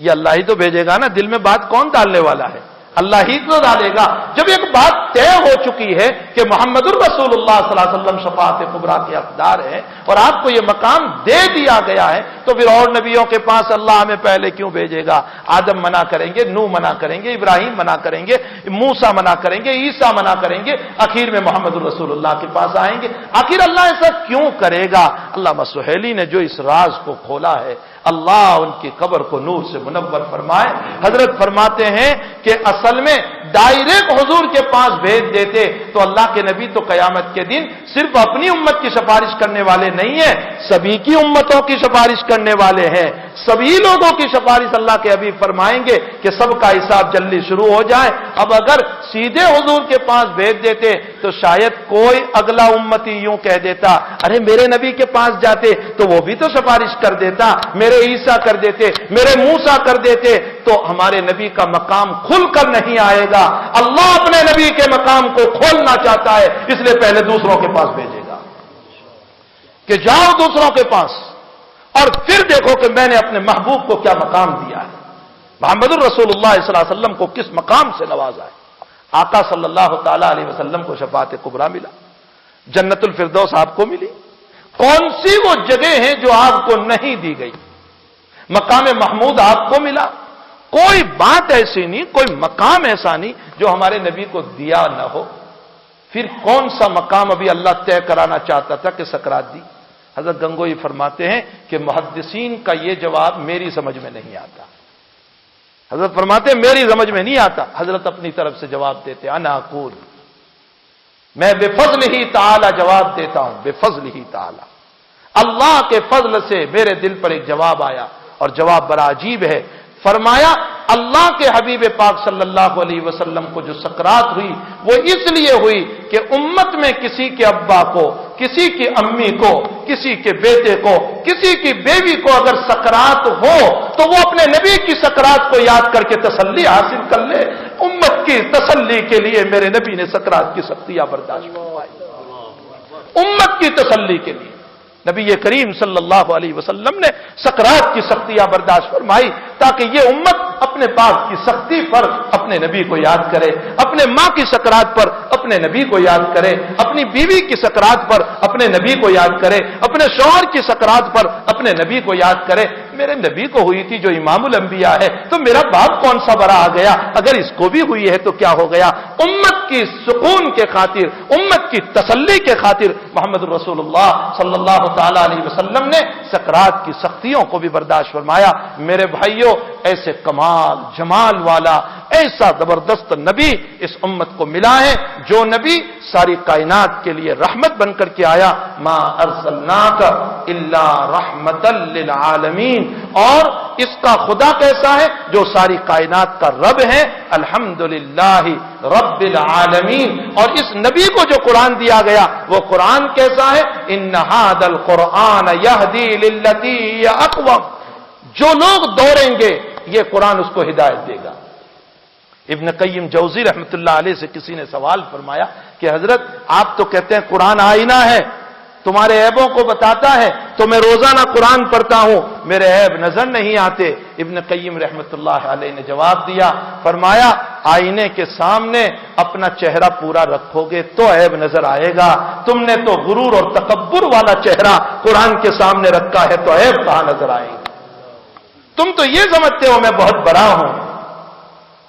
یہ اللہ ہی تو بھیجے گا نا، دل میں بات کون ڈالنے والا ہے؟ اللہ ہی تو ڈالے گا۔ جب ایک بات طے ہو چکی ہے کہ محمد الرسول اللہ صلی اللہ علیہ وسلم شفاعت کبریٰ کے حقدار ہیں اور آپ کو یہ مقام دے دیا گیا ہے، تو پھر اور نبیوں کے پاس اللہ ہمیں پہلے کیوں بھیجے گا؟ آدم منع کریں گے، نوح منع کریں گے، ابراہیم منع کریں گے، موسیٰ منع کریں گے، عیسیٰ منع کریں گے، آخر میں محمد الرسول اللہ کے پاس آئیں گے۔ آخر اللہ ایسا کیوں کرے گا؟ علامہ سہیلی نے جو اس راز کو کھولا ہے، اللہ ان کی قبر کو نور سے منور فرمائے۔ حضرت فرماتے ہیں کہ اصل میں ڈائریکٹ حضور کے پاس بھیج دیتے تو اللہ کے نبی تو قیامت کے دن صرف اپنی امت کی سفارش کرنے والے نہیں ہیں، سبھی کی امتوں کی سفارش کرنے والے ہیں، سبھی لوگوں کی سفارش اللہ کے حبیب فرمائیں گے کہ سب کا حساب جلدی شروع ہو جائے۔ اب اگر سیدھے حضور کے پاس بھیج دیتے تو شاید کوئی اگلا امتی یوں کہہ دیتا، ارے میرے نبی کے پاس جاتے تو وہ بھی تو سفارش کر دیتا، میرے عیسیٰ کر دیتے، میرے موسیٰ کر دیتے، تو ہمارے نبی کا مقام کھل کر نہیں آئے گا۔ اللہ اپنے نبی کے مقام کو کھولنا چاہتا ہے، اس لیے پہلے دوسروں کے پاس بھیجے گا کہ جاؤ دوسروں کے پاس، اور پھر دیکھو کہ میں نے اپنے محبوب کو کیا مقام دیا ہے۔ محمد الرسول اللہ صلی اللہ علیہ وسلم کو کس مقام سے نوازا ہے؟ آقا صلی اللہ تعالی علیہ وسلم کو شفاعت کبریٰ ملا، جنت الفردوس آپ کو ملی، کون سی وہ جگہ ہیں جو آپ کو نہیں دی گئی؟ مقام محمود آپ کو ملا، کوئی بات ایسی نہیں، کوئی مقام ایسا نہیں جو ہمارے نبی کو دیا نہ ہو۔ پھر کون سا مقام ابھی اللہ طے کرانا چاہتا تھا کہ سکرات دی؟ حضرت گنگوئی فرماتے ہیں کہ محدثین کا یہ جواب میری سمجھ میں نہیں آتا۔ حضرت فرماتے ہیں میری سمجھ میں نہیں آتا، حضرت اپنی طرف سے جواب دیتے، انا اقول، میں بفضل ہی تعالی جواب دیتا ہوں، بفضل ہی تعالی، اللہ کے فضل سے میرے دل پر ایک جواب آیا، اور جواب بڑا عجیب ہے۔ فرمایا اللہ کے حبیب پاک صلی اللہ علیہ وسلم کو جو سکرات ہوئی وہ اس لیے ہوئی کہ امت میں کسی کے ابا کو، کسی کی امی کو، کسی کے بیٹے کو، کسی کی بیوی کو اگر سکرات ہو تو وہ اپنے نبی کی سکرات کو یاد کر کے تسلی حاصل کر لے۔ امت کی تسلی کے لیے میرے نبی نے سکرات کی سختیاں برداشت فرمائی، امت کی تسلی کے لیے نبی کریم صلی اللہ علیہ وسلم نے سکرات کی سختیاں برداشت فرمائی تاکہ یہ امت اپنے باپ کی سختی پر اپنے نبی کو یاد کرے، اپنے ماں کی سکرات پر اپنے نبی کو یاد کرے، اپنی بیوی کی سکرات پر اپنے نبی کو یاد کرے، اپنے شوہر کی سکرات پر اپنے نبی کو یاد کرے۔ میرے نبی کو ہوئی تھی جو امام الانبیاء ہے، تو میرا باپ کون سا بڑا آ گیا؟ اگر اس کو بھی ہوئی ہے تو کیا ہو گیا؟ امت کی سکون کے خاطر، امت کی تسلی کے خاطر محمد رسول اللہ صلی اللہ تعالی علیہ وسلم نے سکرات کی سختیوں کو بھی برداشت فرمایا۔ میرے بھائیوں، ایسے کمال جمال والا ایسا زبردست نبی اس امت کو ملا ہے، جو نبی ساری کائنات کے لیے رحمت بن کر کے آیا، ما ارسلناک الا رحمتا للعالمین۔ اور اس کا خدا کیسا ہے؟ جو ساری کائنات کا رب ہے، الحمدللہ رب العالمین۔ اور اس نبی کو جو قرآن دیا گیا وہ قرآن کیسا ہے؟ ان ھذا القرآن یہدی للتی ہی اقوم۔ جو لوگ دوڑیں گے یہ قرآن اس کو ہدایت دے گا۔ ابن قیم جوزی رحمۃ اللہ علیہ سے کسی نے سوال فرمایا کہ حضرت آپ تو کہتے ہیں قرآن آئینہ ہے، تمہارے عیبوں کو بتاتا ہے، تو میں روزانہ قرآن پڑھتا ہوں، میرے عیب نظر نہیں آتے۔ ابن قیم رحمۃ اللہ علیہ نے جواب دیا، فرمایا آئینے کے سامنے اپنا چہرہ پورا رکھو گے تو عیب نظر آئے گا، تم نے تو غرور اور تکبر والا چہرہ قرآن کے سامنے رکھا ہے تو عیب کہاں نظر آئے گا؟ تم تو یہ سمجھتے ہو میں بہت بڑا ہوں،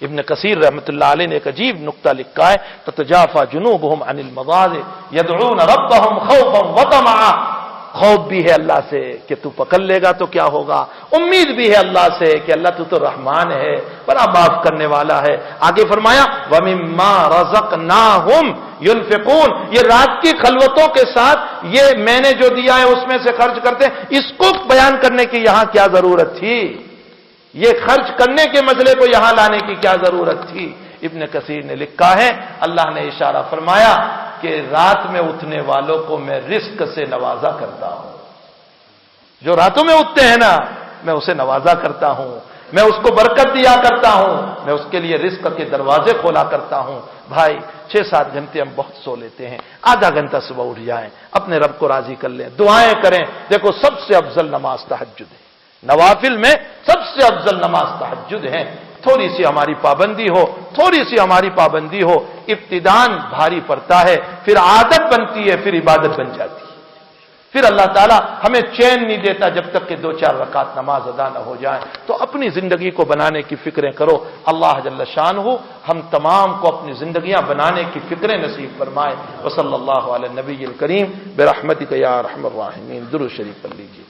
ابن کثیر رحمۃ اللہ علیہ نے ایک عجیب نقطہ لکھا ہے، تتجافى جنوبهم عن المضاجع يدعون ربهم خوفا وطمعا، خوف بھی ہے اللہ سے کہ تو پکڑ لے گا تو کیا ہوگا، امید بھی ہے اللہ سے کہ اللہ تو رحمان ہے، بڑا معاف کرنے والا ہے۔ آگے فرمایا وَمِمَّا رَزَقْنَاهُمْ يُنْفِقُونَ، یہ رات کی خلوتوں کے ساتھ یہ میں نے جو دیا ہے اس میں سے خرچ کرتے ہیں، اس کو بیان کرنے کی یہاں کیا ضرورت تھی، یہ خرچ کرنے کے مسئلے کو یہاں لانے کی کیا ضرورت تھی۔ ابن کثیر نے لکھا ہے اللہ نے اشارہ فرمایا کہ رات میں اٹھنے والوں کو میں رزق سے نوازا کرتا ہوں، جو راتوں میں اٹھتے ہیں نا میں اسے نوازا کرتا ہوں، میں اس کو برکت دیا کرتا ہوں، میں اس کے لیے رزق کے دروازے کھولا کرتا ہوں۔ بھائی 6-7 گھنٹے ہم بہت سو لیتے ہیں، آدھا گھنٹہ صبح اٹھ جائیں، اپنے رب کو راضی کر لیں، دعائیں کریں۔ دیکھو سب سے افضل نماز تہجد ہے، نوافل میں سب سے افضل نماز تہجد ہے۔ تھوڑی سی ہماری پابندی ہو، تھوڑی سی ہماری پابندی ہو، ابتدان بھاری پڑتا ہے، پھر عادت بنتی ہے، پھر عبادت بن جاتی ہے، پھر اللہ تعالیٰ ہمیں چین نہیں دیتا جب تک کہ 2-4 رکعت نماز ادا نہ ہو جائے۔ تو اپنی زندگی کو بنانے کی فکریں کرو، اللہ جل شانہ ہم تمام کو اپنی زندگیاں بنانے کی فکریں نصیب فرمائے۔ وصلی اللہ علی النبی الکریم برحمتک یا ارحم الراحمین۔ درود شریف پڑھ لیجیے۔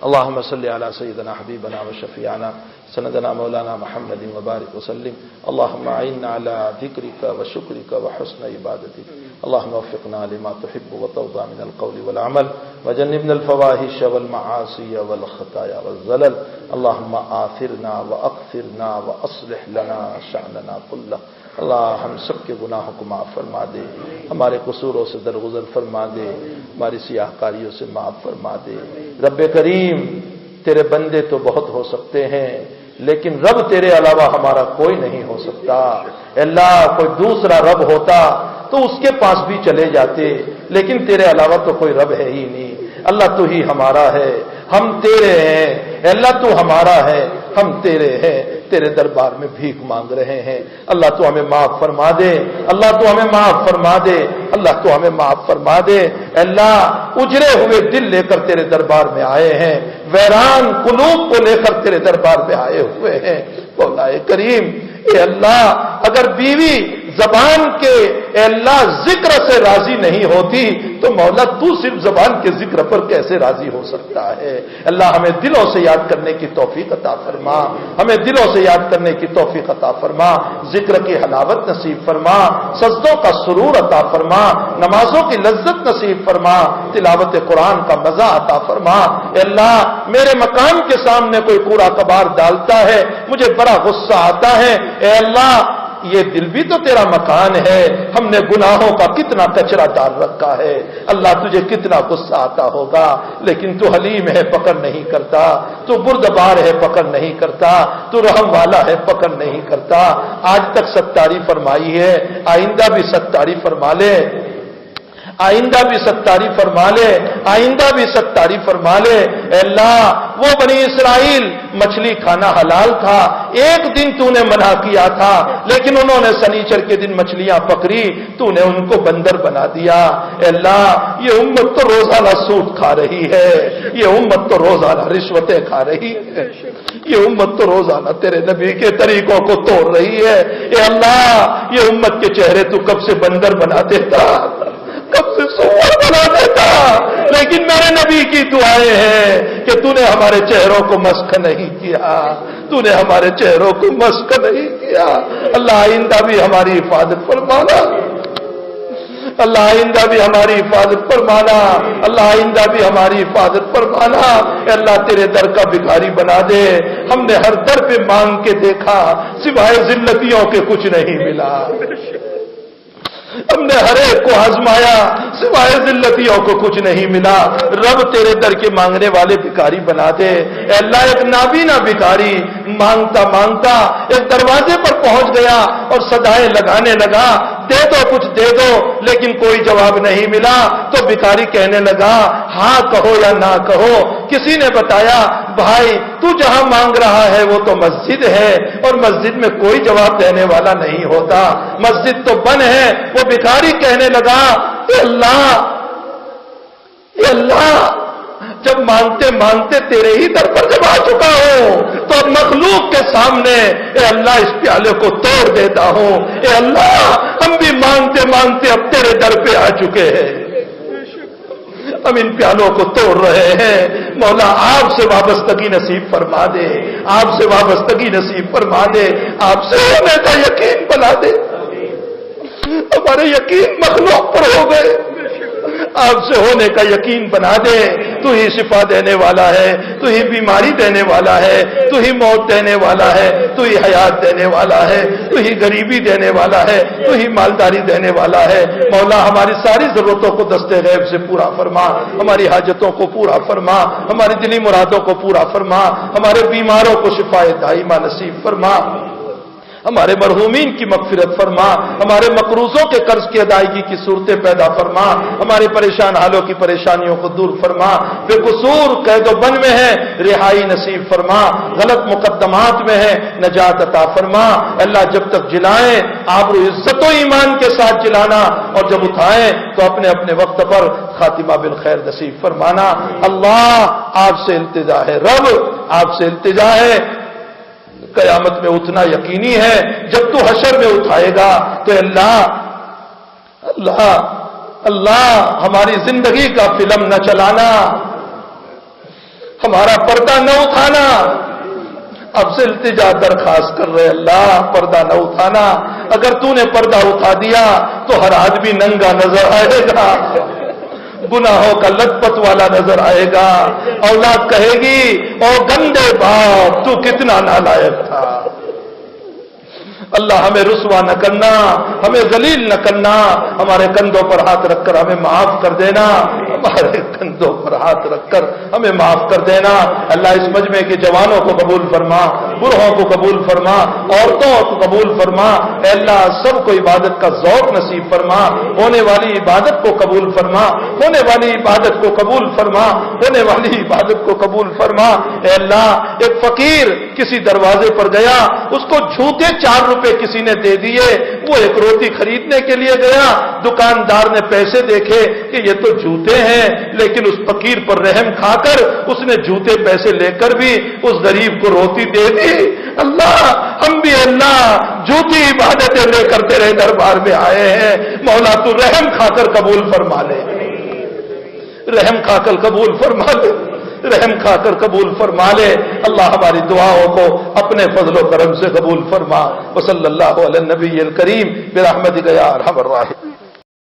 اللهم صل على سيدنا حبيبنا وشفيعنا سندنا مولانا محمد وبارك وسلم۔ اللهم اعنا على ذكرك وشكرك وحسن عبادتك، اللهم وفقنا لما تحب وترضى من القول والعمل، وجنبنا الفواحش والمعاصي والخطايا والزلل، اللهم آثرنا واغفرنا واصلح لنا شأننا كله۔ اللہ ہم سب کے گناہوں کو معاف فرما دے، ہمارے قصوروں سے درگزر فرما دے، ہماری سیاہ کاریوں سے معاف فرما دے۔ رب کریم تیرے بندے تو بہت ہو سکتے ہیں لیکن رب تیرے علاوہ ہمارا کوئی نہیں ہو سکتا۔ اللہ کوئی دوسرا رب ہوتا تو اس کے پاس بھی چلے جاتے، لیکن تیرے علاوہ تو کوئی رب ہے ہی نہیں۔ اللہ تو ہی ہمارا ہے، ہم تیرے ہیں، اللہ تو ہمارا ہے، ہم تیرے ہیں، تیرے دربار میں بھیک مانگ رہے ہیں۔ اللہ تو ہمیں معاف فرما دے، اللہ تو ہمیں معاف فرما دے، اللہ تو ہمیں معاف فرما دے۔ اللہ اجڑے ہوئے دل لے کر تیرے دربار میں آئے ہیں، ویران قلوب کو لے کر تیرے دربار میں آئے ہوئے ہیں۔ مولا کریم اے اللہ اگر بیوی زبان کے اے اللہ ذکر سے راضی نہیں ہوتی تو مولا تو صرف زبان کے ذکر پر کیسے راضی ہو سکتا ہے۔ اللہ ہمیں دلوں سے یاد کرنے کی توفیق عطا فرما، ہمیں دلوں سے یاد کرنے کی توفیق عطا فرما، ذکر کی حلاوت نصیب فرما، سجدوں کا سرور عطا فرما، نمازوں کی لذت نصیب فرما، تلاوت قرآن کا مزہ عطا فرما۔ اے اللہ میرے مکان کے سامنے کوئی کوڑا کباڑ ڈالتا ہے مجھے بڑا غصہ آتا ہے، اے اللہ یہ دل بھی تو تیرا مکان ہے، ہم نے گناہوں کا کتنا کچرا ڈال رکھا ہے، اللہ تجھے کتنا غصہ آتا ہوگا، لیکن تو حلیم ہے پکڑ نہیں کرتا، تو بردبار ہے پکڑ نہیں کرتا، تو رحم والا ہے پکڑ نہیں کرتا۔ آج تک ستاری فرمائی ہے، آئندہ بھی ستاری فرما لے، آئندہ بھی ستاری فرما لے، آئندہ بھی ستاری فرما لے۔ اے اللہ وہ بنی اسرائیل مچھلی کھانا حلال تھا، ایک دن تو نے منع کیا تھا لیکن انہوں نے سنیچر کے دن مچھلیاں پکڑی، تو نے ان کو بندر بنا دیا۔ اے اللہ یہ امت تو روزانہ سود کھا رہی ہے، یہ امت تو روزانہ رشوتیں کھا رہی ہے، یہ امت تو روزانہ تیرے نبی کے طریقوں کو توڑ رہی ہے۔ اے اللہ یہ امت کے چہرے تو کب سے بندر بنا دیتا، کب سے سور بنا دیتا، لیکن میرے نبی کی دعائیں ہیں کہ تو نے ہمارے چہروں کو مسخ نہیں کیا، تو نے ہمارے چہروں کو مسخ نہیں کیا۔ اللہ آئندہ بھی ہماری حفاظت فرمانا، اللہ آئندہ بھی ہماری حفاظت فرمانا، اللہ آئندہ بھی ہماری حفاظت فرمانا۔ اے اللہ تیرے در کا بھکاری بنا دے، ہم نے ہر در پہ مانگ کے دیکھا سوائے ذلتیوں کے کچھ نہیں ملا، ہم نے ہر ایک کو آزمایا سوائے ذلتیوں کو کچھ نہیں ملا۔ رب تیرے در کے مانگنے والے بھکاری بنا دے۔ اے اللہ ایک نابینا بھکاری مانگتا مانگتا ایک دروازے پر پہنچ گیا اور صدائیں لگانے لگا دے دو کچھ دے دو، لیکن کوئی جواب نہیں ملا، تو بھکاری کہنے لگا ہاں کہو یا نہ کہو۔ کسی نے بتایا بھائی تو جہاں مانگ رہا ہے وہ تو مسجد ہے اور مسجد میں کوئی جواب دینے والا نہیں ہوتا، مسجد تو بند ہے۔ وہ بھکاری کہنے لگا اے اللہ جب مانگتے مانگتے تیرے ہی در پر جب آ چکا ہوں تو اب مخلوق کے سامنے اے اللہ اس پیالے کو توڑ دیتا ہوں. اے اللہ ہم بھی مانگتے مانگتے اب تیرے در پہ آ چکے ہیں, ہم ان پیالوں کو توڑ رہے ہیں. مولا آپ سے وابستگی نصیب فرما دے, آپ سے وابستگی نصیب فرما دے, آپ سے ہونے کا یقین بنا دے. ہمارے یقین مخلوق پر ہو گئے, آپ سے ہونے کا یقین بنا دے. تو ہی شفا دینے والا ہے, تو ہی بیماری دینے والا ہے, تو ہی موت دینے والا ہے, تو ہی حیات دینے والا ہے, تو ہی غریبی دینے والا ہے, تو ہی مالداری دینے والا ہے. مولا ہماری ساری ضرورتوں کو دستے غیب سے پورا فرما, ہماری حاجتوں کو پورا فرما, ہماری دلی مرادوں کو پورا فرما, ہمارے بیماروں کو شفا دائمہ نصیب فرما, ہمارے مرحومین کی مغفرت فرما, ہمارے مقروضوں کے قرض کی ادائیگی کی صورتیں پیدا فرما, ہمارے پریشان حالوں کی پریشانیوں کو دور فرما, بے قصور قید و بند میں ہے رہائی نصیب فرما, غلط مقدمات میں ہے نجات عطا فرما. اللہ جب تک جلائیں آبرو عزت و ایمان کے ساتھ جلانا, اور جب اٹھائیں تو اپنے اپنے وقت پر خاتمہ بالخیر نصیب فرمانا. اللہ آپ سے التجا ہے, رب آپ سے التجا ہے, قیامت میں اٹھنا یقینی ہے. جب تو حشر میں اٹھائے گا تو اللہ ہماری زندگی کا فلم نہ چلانا, ہمارا پردہ نہ اٹھانا. اب سے التجا درخواست کر رہے اللہ پردہ نہ اٹھانا. اگر تو نے پردہ اٹھا دیا تو ہر آدمی ننگا نظر آئے گا, گناہوں کا لت پت والا نظر آئے گا. اولاد کہے گی او گندے باپ تو کتنا نالائق تھا. اللہ ہمیں رسوا نہ کرنا, ہمیں ذلیل نہ کرنا, ہمارے کندھوں پر ہاتھ رکھ کر ہمیں معاف کر دینا, ہمارے کندھوں پر ہاتھ رکھ کر ہمیں معاف کر دینا. اللہ اس مجمع کے جوانوں کو قبول فرما, بوڑھوں کو قبول فرما, عورتوں کو قبول فرما. اے اللہ سب کو عبادت کا ذوق نصیب فرما, ہونے والی عبادت کو قبول فرما, ہونے والی عبادت کو قبول فرما, ہونے والی عبادت کو قبول فرما. اے اللہ ایک فقیر کسی دروازے پر گیا, اس کو جھوٹے 4 روپے کسی نے دے دیے, وہ ایک روٹی خریدنے کے لیے گیا, دکاندار نے پیسے دیکھے کہ یہ تو جوتے ہیں, لیکن اس فقیر پر رحم کھا کر اس نے جوتے پیسے لے کر بھی اس غریب کو روٹی دے دی. اللہ ہم بھی اللہ جھوٹی عبادتیں لے کر تیرے دربار میں آئے ہیں, مولا تو رحم کھا کر قبول فرما لے, رحم کھا کر قبول فرما لے, رحم کھا کر قبول فرما لے. اللہ ہماری دعاؤں کو اپنے فضل و کرم سے قبول فرما. وصلی اللہ علی النبی الکریم برحمتک یا ارحم الراحمین.